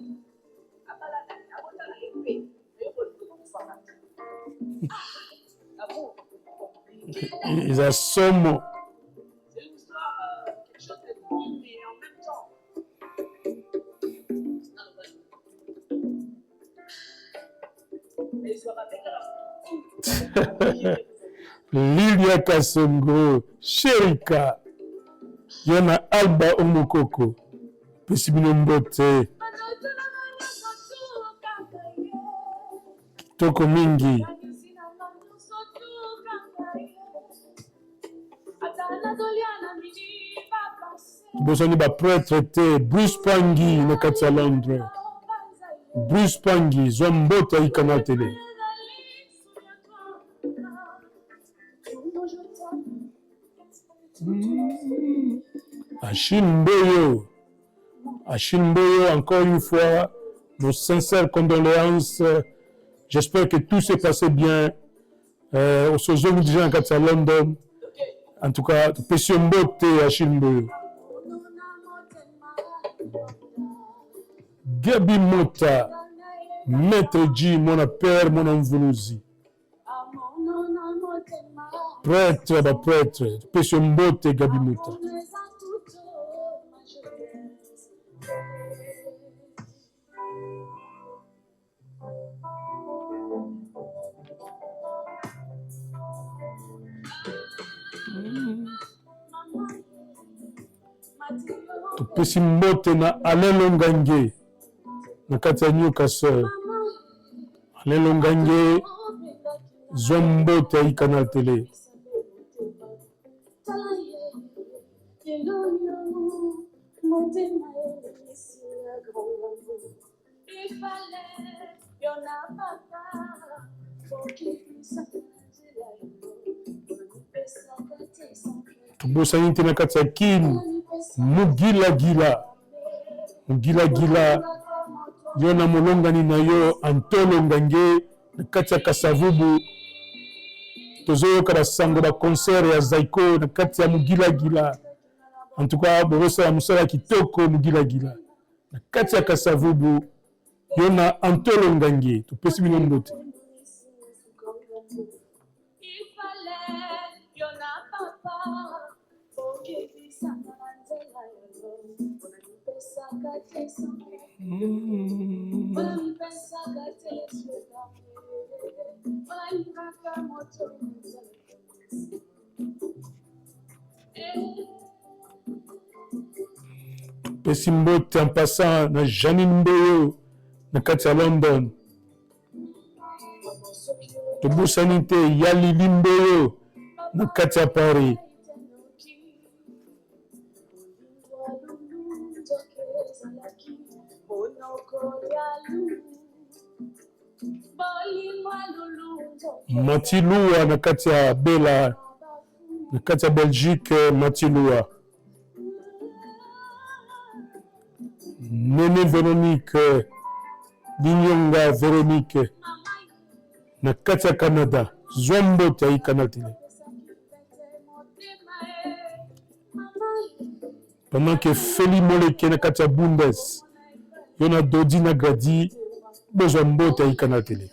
Ils assoment. Lilia Kasongo, Sherika, Yana Alba Omokoko, Pessimino Mbote, Kitoko Mingi, Bosani ba prêtre te, Bruce Pangi, na Katia Londres, Bruce Pangi, Zombote Ikana Télé. Achille Mboyo, encore une fois, nos sincères condoléances. J'espère que tout s'est passé bien. Au Sozo déjà en Katia London. En tout cas, Pession Mbote, Achille Mboyo. Gabi Mota, Maître G, mon père, mon envelosi. Prêtre, bah prêtre, Pession Mbote, Gabi Mota. Pession Mbote na Alain Longange, na Katia Newcastle. Alain Longange, Zombote à Canal Télé. Tubosani tena Katia Kin, Mugila Gila, Yona Molongani na yo, Antolo Ngange, Katia Kasavubu, Tozo Kada Sango da concert ya Zaiko, na Katia Mugila. En tout cas, Borosa ya Musala Kitoko Mugila. Na Katia Kasavubu, Yona Antolo Ngange, Tupesi Bino Mbote. Pessi Mbote en passant na Janine Mboyo na Katia London. Tobusani te Yali Mboyo na Katia Paris. Matilua na Katia Bella na Katia Belgique, Matilua. Nene Véronique, Linyonga Véronique na Katia Canada, Zombote à Canal Télé. Pendant que Feli Moleke na Katia Bundes, Yona Dodi na Gradi, Zombote à Canal Télé.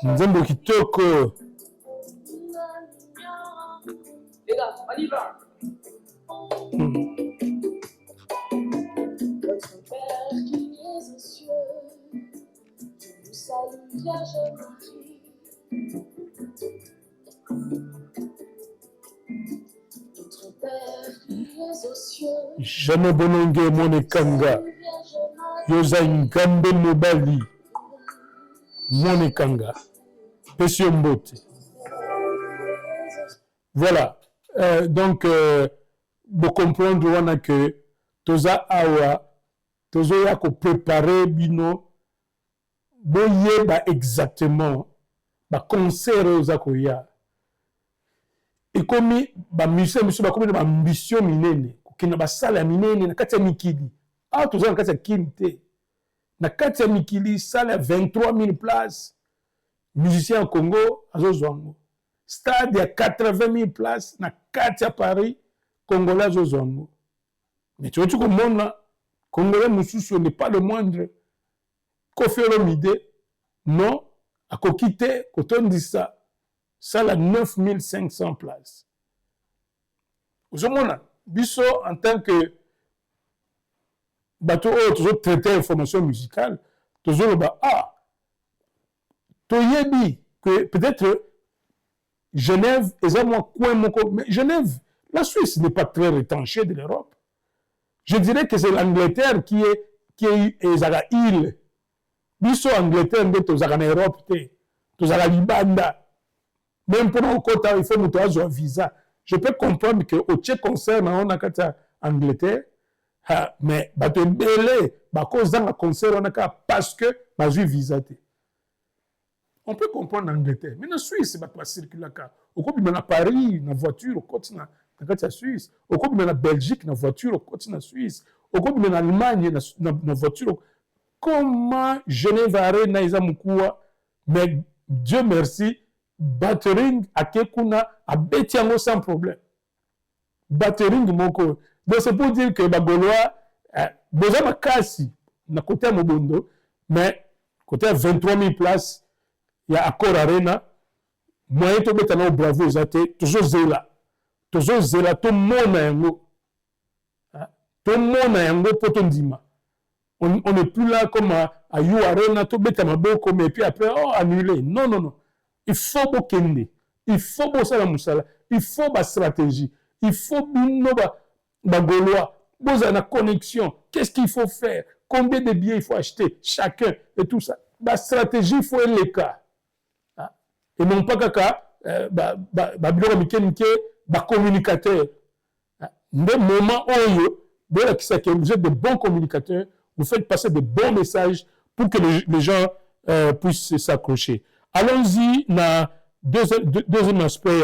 Nzembo Kitoko. Les gars, on y va. Notre Père qui es aux cieux, tu nous salues, Vierge Marie. Notre Père qui es aux cieux, Jamais Bononge Monekanga, Yosa Ngambe Mobali, Monekanga, Pession Mbote. Voilà. Donc, vous comprendre que Toza Awa, Tozo Yako préparer Bino, Boye ba exactement, ba concert aux Akoya. Et comme ba musée, monsieur, ba comme ba ambition minene, kina ba sala minene, na katia mikili. Ah, Toza na katia kinte. Na katia mikili, sala 23 000 places. Musicien au Congo, Azo Zwango. stade à 80 000 places, na 4 à Paris, Congolais aux Zongo. Mais tu vois, tout le monde là, Congolais Moussoussou n'est pas le moindre. Kofi Olomide, non, à Kokite, quand on dit ça, ça a 9500 places. Vous avez Bisso, en tant que bateau, toujours traité information musicale, toujours Toyebi, que peut-être Genève, mais Genève, la Suisse n'est pas très retranchée de l'Europe. Je dirais que c'est l'Angleterre qui est la île. Biso Angleterre, nous avons en Europe, nous avons Libanda. Même pour nous, il faut nous avoir un visa. Je peux comprendre qu'au Tchèque concert, on a en Angleterre, mais bateau belé, cause d'un concert, on a parce que j'ai visa. On peut comprendre l'Angleterre. Mais en Suisse, c'est pas circuler là. Au coup, il y a Paris, dans voiture, au côté de la Suisse. Au coup, il y a Belgique, dans voiture, au côté de la Suisse. Au coup, il y a Allemagne, dans voiture. Comment Genève Arena, ils ont mais Dieu merci, Battering à Kekuna, à Betiango sans problème. Battering, mon co. Donc, c'est pour dire que Bagolois, besoin de cassi, na côté à Mobondo, mais côté à 23 000 places, il y a Accor Arena, moyen de mettre en bravo, toujours zéla. Toujours zéla, tout le monde a un mot. Tout le monde a un mot pour ton dima. On n'est plus là comme à You Arena, tout le monde et puis après, annuler. Non, non, non. Il faut beaucoup il faut beaucoup ça, il faut la stratégie. Il faut la Gaulois. Vous avez la connexion. Qu'est-ce qu'il faut faire? Combien de billets il faut acheter? Chacun et tout ça. La stratégie, il faut être les cas. Et non pas communicateur. Le moment où vous êtes de bons communicateurs, vous faites passer de bons messages pour que les gens puissent s'accrocher. Allons-y, dans deuxième aspect,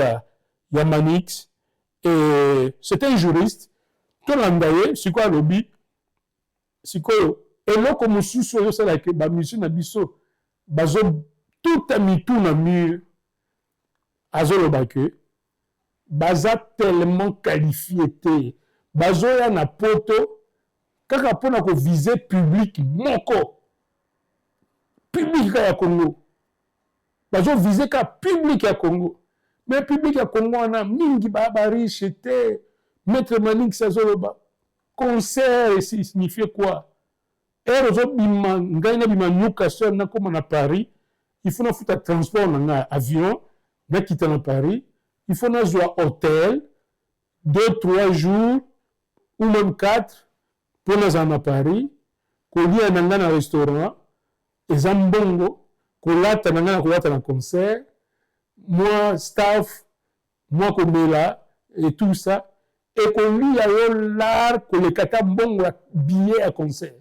il y a Manix. C'est un juriste. Tout l'andaye, c'est quoi le lobby? C'est quoi? Et là, comme je suis c'est là que monsieur Nabiso, tout a mis tout dans le mur. Azolobake, baza tellement qualifié te, bazo ya na poto, kaka pona ko viser public moko, public ya Congo, bazo viser ka public ya Congo, mais public ya Congo wana mingi ba riche te, maître Manix azoloba, concert signifie quoi? Et rozo bima, ngai na bima Newcastle na comme na Paris, il faut na foutre transport na avion. Mais quitter à Paris, il faut nous jouer hôtel, 2-3 jours, ou même 4, pour nous aller à Paris, qu'on y a un restaurant, et Zambongo, qu'on a un concert, moi, staff, moi, qu'on est là, et tout ça, et qu'on lui a l'art, qu'on les catambongo billet à concert.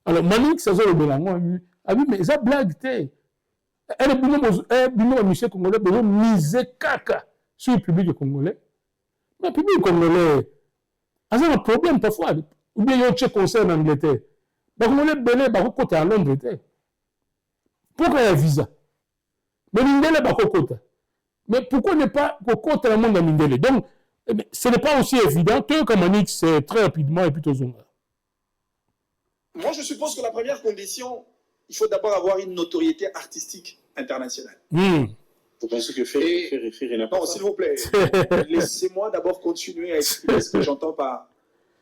Alors, Manik, ça se le ah oui, mais ça blague, elle est monsieur congolais, elle miser caca sur le public congolais. Mais le public congolais, a un problème parfois. Ou bien il y a un concert en Angleterre. Les Congolais belé ba côté à Londres. Pourquoi il y a un visa? Mais l'Indélé ba côté. Mais pourquoi ne pas côté à monde en Indélé? Donc, ce n'est pas aussi évident que comme on dit c'est très rapidement et plutôt zonga. Moi, je suppose que la première condition, il faut d'abord avoir une notoriété artistique internationale. Vous pensez que faire n'a pas? Non, s'il vous plaît, laissez-moi d'abord continuer à expliquer ce que j'entends par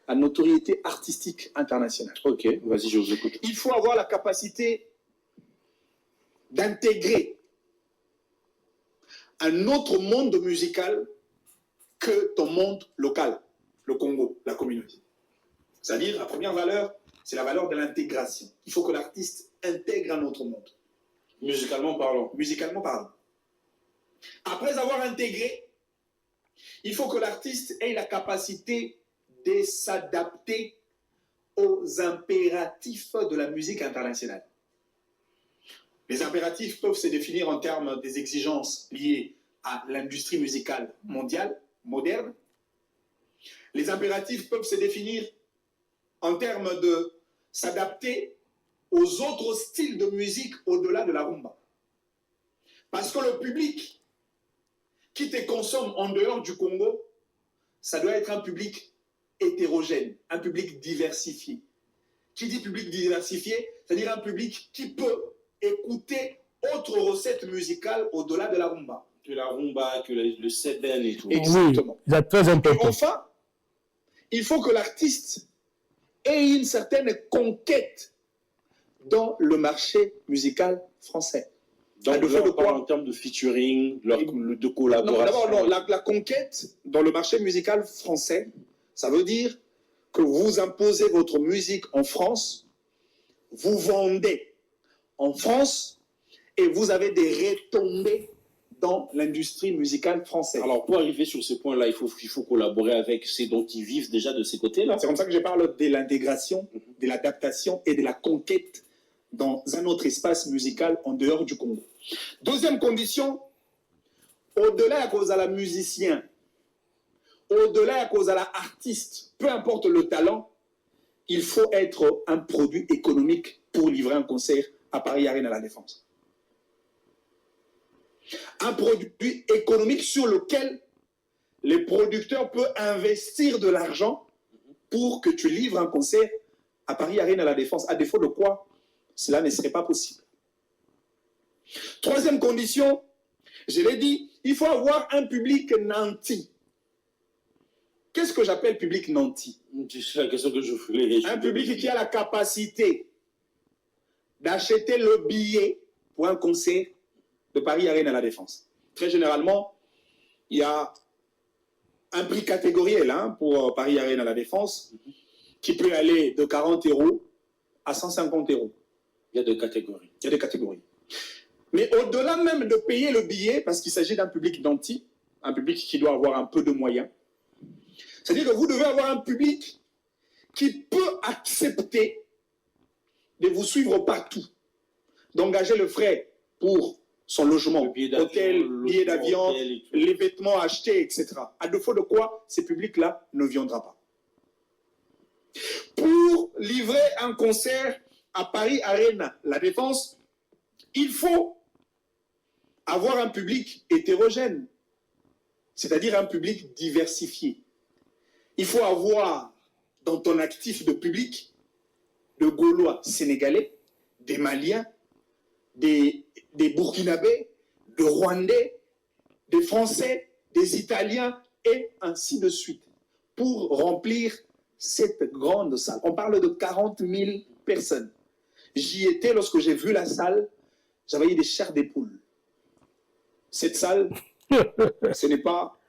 la notoriété artistique internationale. Ok, vas-y, je vous écoute. Il faut avoir la capacité d'intégrer un autre monde musical que ton monde local, le Congo, la communauté. C'est-à-dire, la première valeur, c'est la valeur de l'intégration. Il faut que l'artiste intègre un autre monde. Musicalement parlant. Musicalement parlant. Après avoir intégré, il faut que l'artiste ait la capacité de s'adapter aux impératifs de la musique internationale. Les impératifs peuvent se définir en termes des exigences liées à l'industrie musicale mondiale, moderne. Les impératifs peuvent se définir en termes de s'adapter aux autres styles de musique au-delà de la rumba. Parce que le public qui te consomme en dehors du Congo, ça doit être un public hétérogène, un public diversifié. Qui dit public diversifié, c'est-à-dire un public qui peut écouter autres recettes musicales au-delà de la rumba. Que la rumba, que le seben et tout. Exactement. Oui, c'est très important. Et enfin, il faut que l'artiste ait une certaine conquête dans le marché musical français. Donc, de quoi en termes de featuring, de collaboration. Non, d'abord, la conquête dans le marché musical français, ça veut dire que vous imposez votre musique en France, vous vendez en France et vous avez des retombées dans l'industrie musicale française. Alors, pour arriver sur ce point-là, il faut collaborer avec ceux dont ils vivent déjà de ces côtés-là. C'est comme ça que je parle de l'intégration, de l'adaptation et de la conquête dans un autre espace musical en dehors du Congo. Deuxième condition, au-delà à cause à la musicien, au-delà à cause à la artiste, peu importe le talent, il faut être un produit économique pour livrer un concert à Paris Arène à la Défense. Un produit économique sur lequel les producteurs peuvent investir de l'argent pour que tu livres un concert à Paris Arène à la Défense, à défaut de quoi cela ne serait pas possible. Troisième condition, je l'ai dit, il faut avoir un public nanti. Qu'est-ce que j'appelle public nanti? C'est la question que je voulais. Un public qui a la capacité d'acheter le billet pour un concert de Paris Arène à la Défense. Très généralement, il y a un prix catégoriel pour Paris Arène à la Défense qui peut aller de 40 € à 150 €. Il y a des catégories. Il y a des catégories. Mais au-delà même de payer le billet, parce qu'il s'agit d'un public nanti, un public qui doit avoir un peu de moyens, c'est-à-dire que vous devez avoir un public qui peut accepter de vous suivre partout, d'engager le frais pour son logement, hôtel, billet d'avion, les vêtements achetés, etc. À défaut de quoi, ces publics-là ne viendront pas. Pour livrer un concert à Paris Arène, la Défense, il faut avoir un public hétérogène, c'est-à-dire un public diversifié. Il faut avoir dans ton actif de public de Gaulois sénégalais, des Maliens, des Burkinabés, des Rwandais, des Français, des Italiens, et ainsi de suite, pour remplir cette grande salle. On parle de 40 000 personnes. J'y étais lorsque j'ai vu la salle, j'avais eu des chairs d'époule. Cette salle, ce n'est pas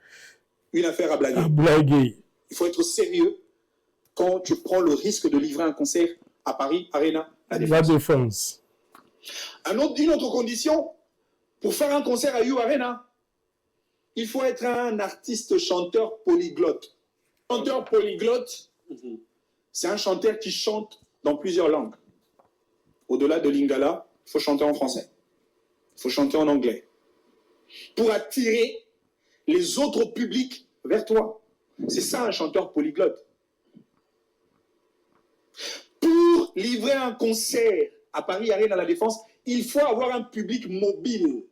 une affaire à blaguer. À blaguer. Il faut être sérieux quand tu prends le risque de livrer un concert à Paris Arena, la Défense. La Défense. Une autre condition, pour faire un concert à You Arena, il faut être un artiste chanteur polyglotte. Chanteur polyglotte, c'est un chanteur qui chante dans plusieurs langues. Au-delà de l'Ingala, il faut chanter en français. Il faut chanter en anglais. Pour attirer les autres publics vers toi. C'est ça un chanteur polyglotte. Pour livrer un concert à Paris Arène à la Défense, il faut avoir un public mobile.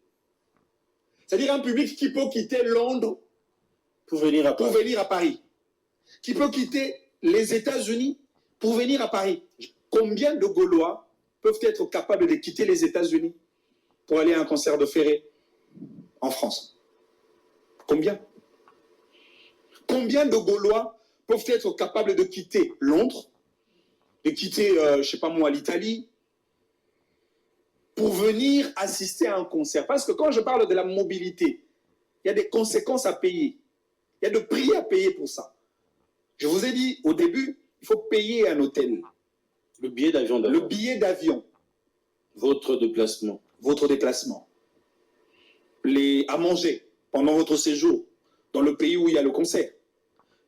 C'est-à-dire un public qui peut quitter Londres pour venir à Paris. Qui peut quitter les États-Unis pour venir à Paris. Combien de Gaulois peuvent être capables de quitter les États-Unis pour aller à un concert de Ferré en France? Combien? Combien de Gaulois peuvent être capables de quitter Londres, de quitter, je ne sais pas moi, l'Italie, pour venir assister à un concert? Parce que quand je parle de la mobilité, il y a des conséquences à payer. Il y a des prix à payer pour ça. Je vous ai dit au début, il faut payer un hôtel. Le billet d'avion d'abord. Le billet d'avion. Votre déplacement. Votre déplacement. À manger pendant votre séjour dans le pays où il y a le concert.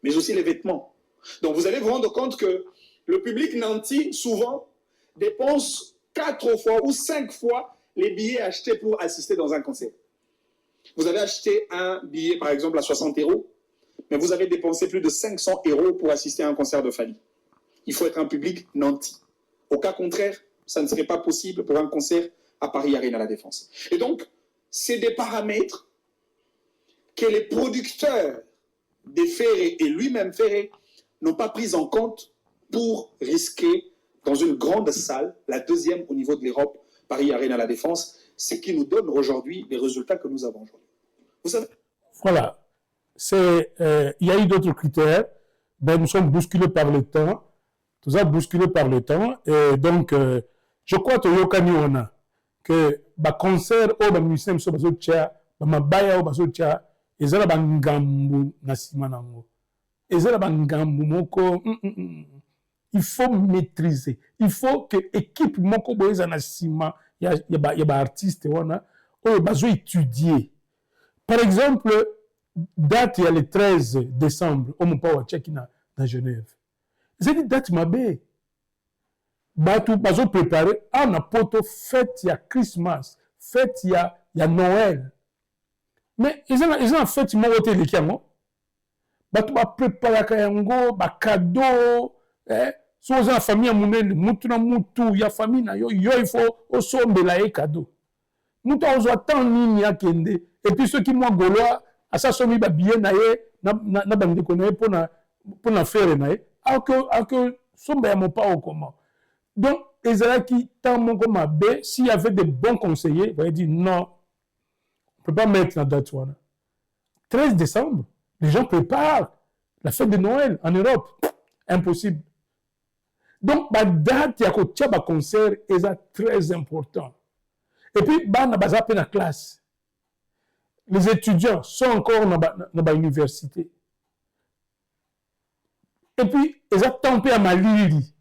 Mais aussi les vêtements. Donc vous allez vous rendre compte que le public nanti, souvent, dépense 4 fois ou 5 fois les billets achetés pour assister dans un concert. Vous avez acheté un billet, par exemple, à 60 €, mais vous avez dépensé plus de 500 € pour assister à un concert de Fally. Il faut être un public nanti. Au cas contraire, ça ne serait pas possible pour un concert à Paris Arène à la Défense. Et donc, c'est des paramètres que les producteurs des ferrés et lui-même ferré n'ont pas pris en compte pour risquer dans une grande salle, la deuxième au niveau de l'Europe, Paris Arena La Défense, ce qui nous donne aujourd'hui les résultats que nous avons aujourd'hui. Vous savez. Voilà. Il y a eu d'autres critères. Ben, nous sommes bousculés par le temps. Tout ça bousculé par le temps. Et donc, je crois que Yokani a que le concert au musicien so bazo tia, mabaya au bazo tia, ezala bangambu na sima nango. Ezala bangambu moko. Il faut maîtriser. Il faut que l'équipe moko boeza na sima ya ba artiste wana o bazo étudier. Par exemple, date il y a le 13 décembre au Mopawa Tchekina dans Genève. C'est une date mabé. Batu bazo préparer en apoto fête il y a Christmas, fête il y a Noël. Mais ils ont fait mo wote le kiango. Batu ba préparer kayango, ba cadeau, so za famille munene, mutu na mutu, ya famille na yo il faut osombela e cadeau. Mutu ozo attend nini akende. Et puis ceux qui moi golois à ça somi ba billet na ye na bandi ko na pour na faire na ye. Que sombe ya mopa au comment. Donc ezalaki tant mon comme B, s'il y avait des bons conseillers, vous allez dire non. On peut pas mettre la date là. 13 décembre, les gens préparent la fête de Noël en Europe. Impossible. Donc la date il y a un concert est très important. Et puis bah na baza pe na classe. Les étudiants sont encore dans l'université. Et puis, ils ont tempé à Malili.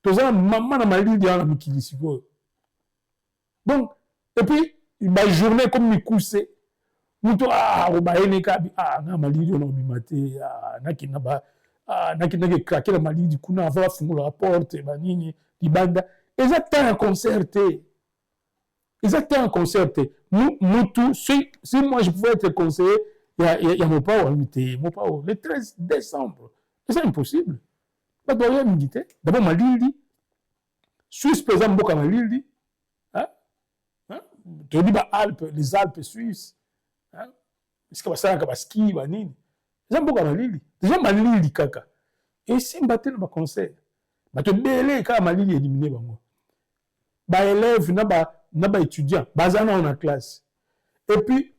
Tous les maman à Malili à la Mikili. Donc, et puis, la journée comme mi coussé. Nous tous on va aller na Malili on a maté na craquer la Malili kuna va fungula la porte banini libanda. Ils ont un concerté. Ils ont un concerté. Nous tous, si moi je pouvais être conseiller, il y a mon pao, le 13 décembre. C'est impossible. Pas de rien militaire. D'abord, Malili. Suisse, par exemple, beaucoup Malili. Tu dis, Alpes, les Alpes suisses. Est-ce que ça va ski, banini. C'est beaucoup Malili. Déjà, Malili, kaka. Et si on battait le concert, tu belé, quand Malili est éliminé, bah, élève, n'a étudiant, bazana en classe. Et puis,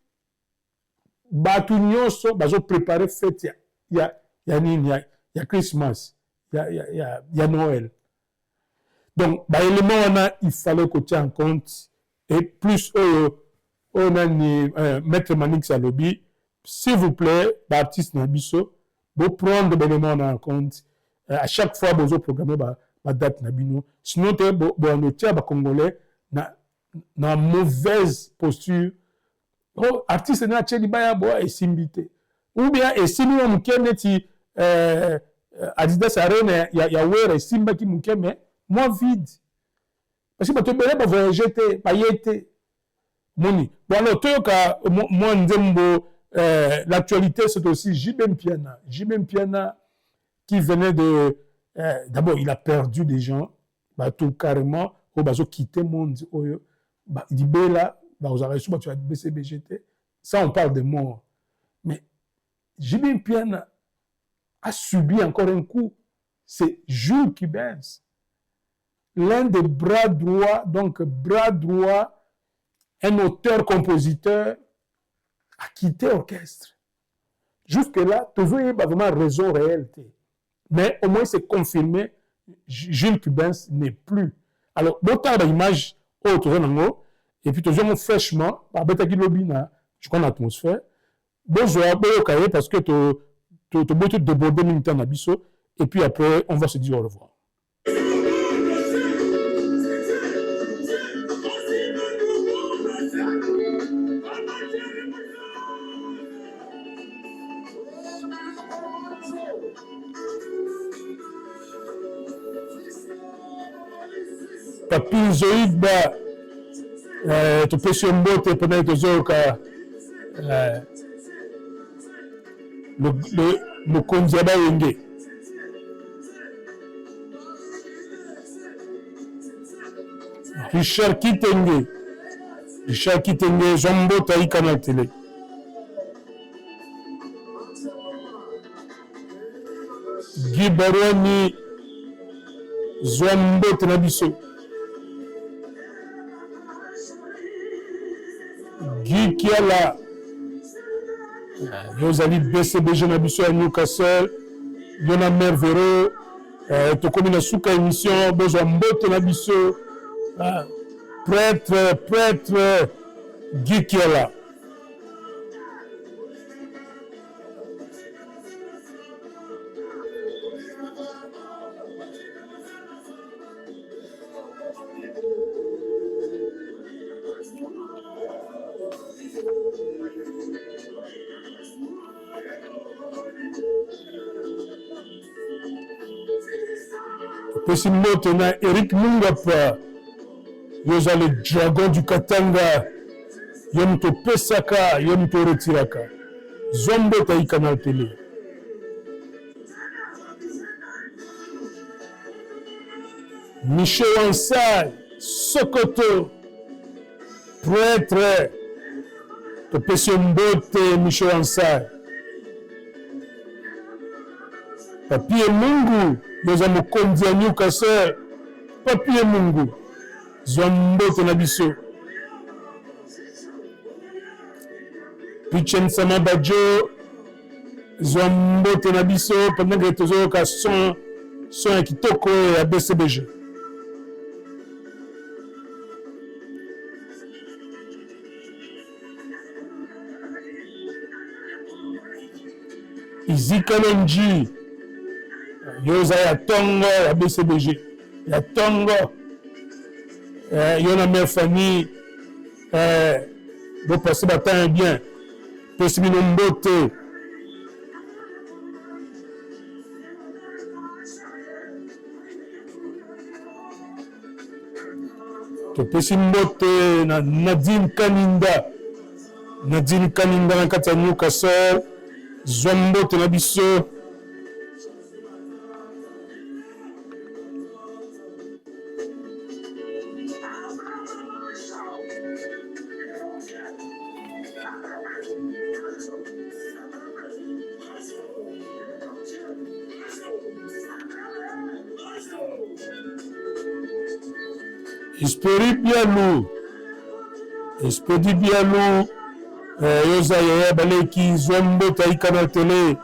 bah, tout nyonso, bah, préparer fête, il y a Christmas, il y a Noël. Donc, bah, élément, il fallait qu'on tienne en compte. Et plus, on a Maître Manix à lobby, s'il vous plaît, bah, artiste Nabiso, vous prendre l'élément en compte. À chaque fois, vous programmez la date Nabino. Sinon, vous tient les Congolais dans mauvaise posture. Oh, artiste n'a pas de baya boa et simbité. Ou bien, et si nous avons Adidas Arena, il y a Were et Simba qui m'a mais moi vide. Parce que tu peux voyager, pas y être. Moni. Bon, alors, moi, l'actualité, c'est aussi Jibem Piana, qui venait de. D'abord, il a perdu des gens, tout carrément, au bas quitté le monde. Il dit, là, vous avez reçu, tu as BCBGT. Ça, on parle de mort. Mais Jibem Piana a subi encore un coup. C'est Jules Kibens, l'un des bras droits, un auteur-compositeur, a quitté l'orchestre. Jusque-là, toujours il y a vraiment raison réelle. Mais au moins, c'est confirmé, Jules Kibens n'est plus. Alors, d'autres images, et puis toujours fraîchement, par Betaki Lobina, je connais l'atmosphère. Bonjour, parce que tu as beaucoup débordé militaire Nabiso, et puis après, on va se dire au revoir. Papi Zoïba, tu peux sur un botte et pendant que Zoka, le Kondiaba Yenge. Richard Kitenge, Jambo Taïka na télé. Guy Barwani Zwambo Tenabiso Guy Kiala Yozali BCBG Nabiso à Newcastle Yona Mervero Tokomi na suka émission Zwambo Tenabiso prêtre Guy Kiala Pesimoto na Eric Mungapa Yoza le dragon du Katanga Yomto Pesaka Yomto Retiraka Zombo Taï Canal Télé Michel Ansai Sokoto prêtre to Pesombote Michel Ansai Papier Mungu Yoza Mokondi à Newcastle Papier Mungu Zwambo Tenabiso Pichen Samabajo Zwambo Tenabiso pendant que tozo ka son kitoko à BCBG Izika Lonji Yoza ya Tongo ya BCBG ya Tongo Yona mère famille vous passez le temps bien possible Mbote to possible Mbote na Nadine Kaninda na kati ya Newcastle Zwambo Tenabiso Esperi Bialou Yoza Yaya Baleki Zwambo Taï Canal Télé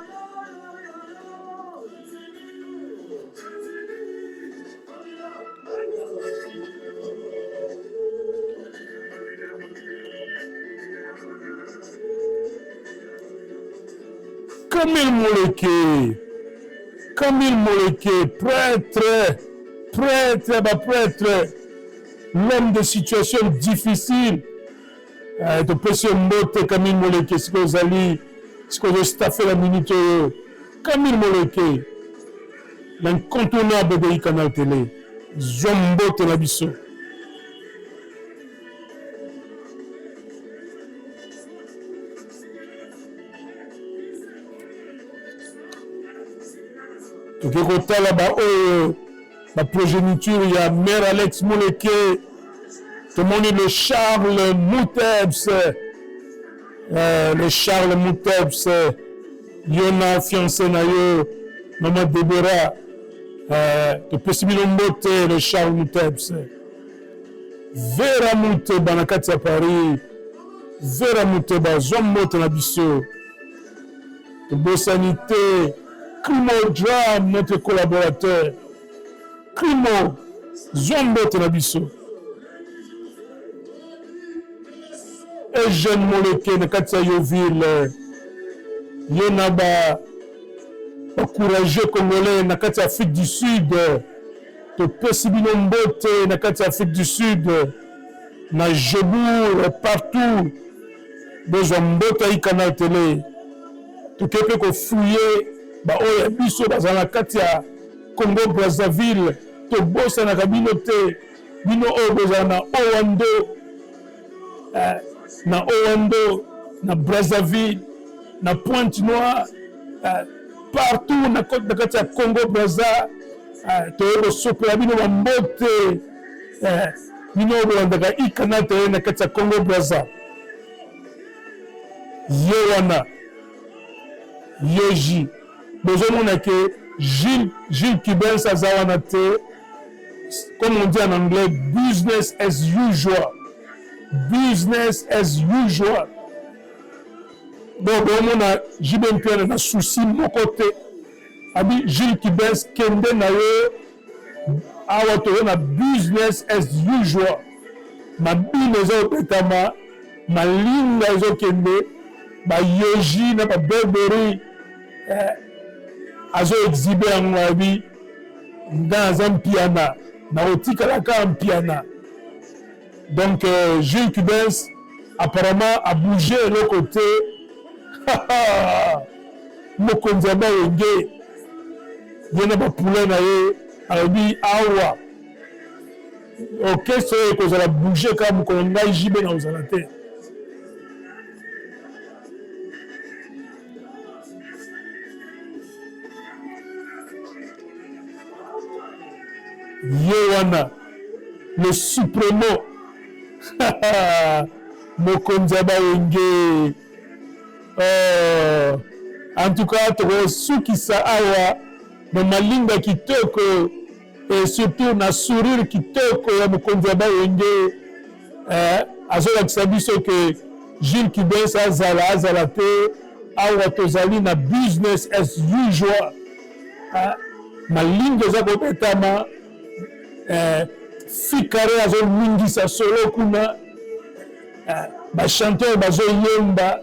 Camille Moleke prêtre l'homme de situation difficile de pression Mbote Camille Moleke ce que vous allez staffer la minute Camille Moleke l'incontournable de Canal Télé Zwambo Tenabiso tout est content là-bas la progéniture il y a mère Alex Moleke tout le monde est le Charles Moutebs Yona fiancé na yo maman Deborah de possible Mbote le Charles Moutebs Vera Mouteba na kati ya Paris Vera Mouteba Zwambo Tenabiso de Beau Sanité Crimo Dram notre collaborateur Crimo Zwambo Tenabiso Eugène Moleke na kati ya Yoville Yona ba courageux congolais na kati ya Afrique du Sud to Pesibino Mbote na kati ya Afrique du Sud na Jebour partout Zwambo Taï Canal Télé to kepe ko fouiller ba oya biso baza na kati ya Congo Brazzaville to bosa na kabino te bino oyo boza na Owando na Brazzaville na Pointe-Noire partout na kati ya Congo Brazza to sopela bino Mbote bino bolandaka Canal Télé na kati ya Congo Brazza ye wana Yoji. Besoin que Gilles Kibens azawana te, comme on dit en anglais, business as usual. Business as usual. Donc, on a Gilles Pierre na souci mon côté. Abi Gilles Kibens kende na yo awa to na business as usual. Ma bine zo betama, ma linga zo kende, ba yoji na ba berberi azo exhibe en wabi dans un piano na otikalaka un piano. Donc Gilles Kibens apparemment a bougé le côté mokonzaba wenge yena ba poulet na ye abi awa orchestre ekozala bouger kaka mokolo ngai jibe na ozala te. Yowana, le supremo, Mokonzaba Wenge. En tout cas, Tsukisa Awa, dans ma linga kitoko, et surtout na sourire kitoko ya Mokonzaba Wenge. Azola kisabiso que Gilles Kibens azala te, Awa tozali na business as usual. Ma linga za kobetama. Fikare azo mingisa solo kuna ba chanteur bazo yemba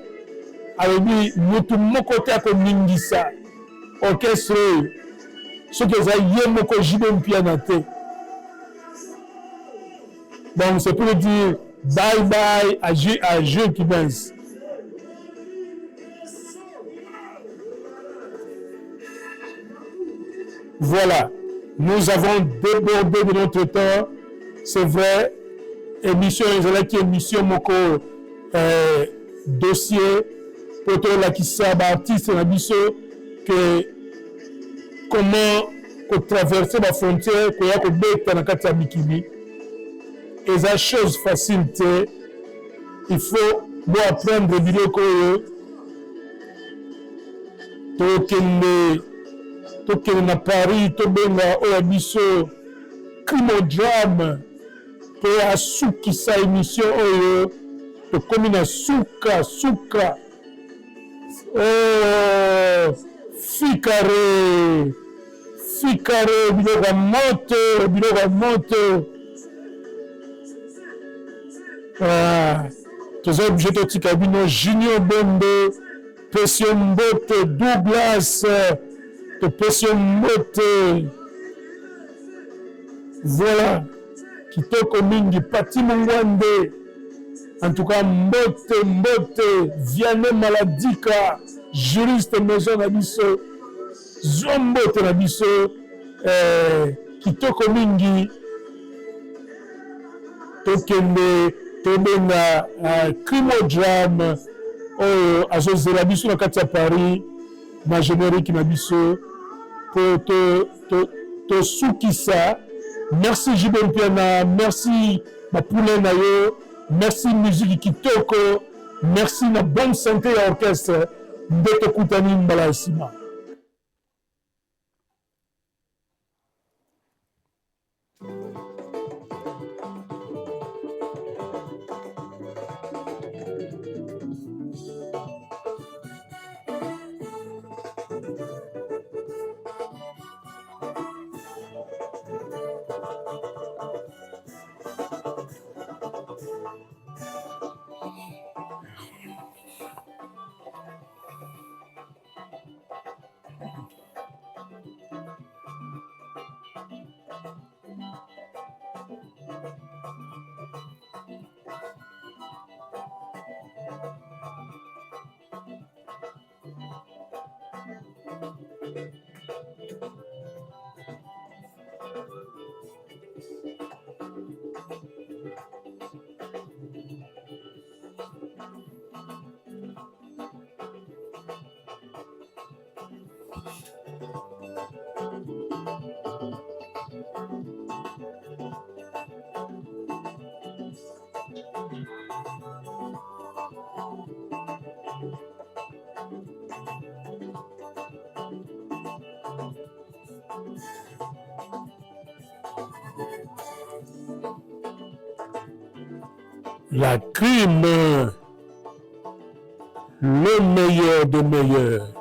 alobi mutu moko te ako mingisa orchestre soki eza ye moko jibe mpiana te. Donc c'est pour dire bye bye à Gilles Kibens. Voilà. Nous avons débordé de notre temps, c'est vrai. Émission, qui émission moko dossier pour tout la qui sert artiste na biso que comment traverser la frontière ko ya ko beta na kati ya mikili. Et ça chose facile te. Il faut apprendre biloko yo. Tokende na Paris, tobenga oya biso crimodrame po asukisa émission oyo tokomi na suka fikare biloko ya moto toza obligé totika bino Junior Bombe, Pression Mbote, Douglas de Pression Mbote. Voilà. Kitoko mingi, Pati Mungwande. En tout cas, Mbote, Vianney Maladika, juriste maison Nabiso, Zombote Nabiso, Kitoko mingi, Tokende, Tobenga, Crimodrame, Azozela Biso na kati ya Paris, ma générique Nabiso, pour te soukisa. Merci Jibon Piana, merci ma poule nayo, merci musique kitoko, merci na bonne santé à orchestre, Mbeto Kutani Mbalaisima. La crime, le meilleur des meilleurs.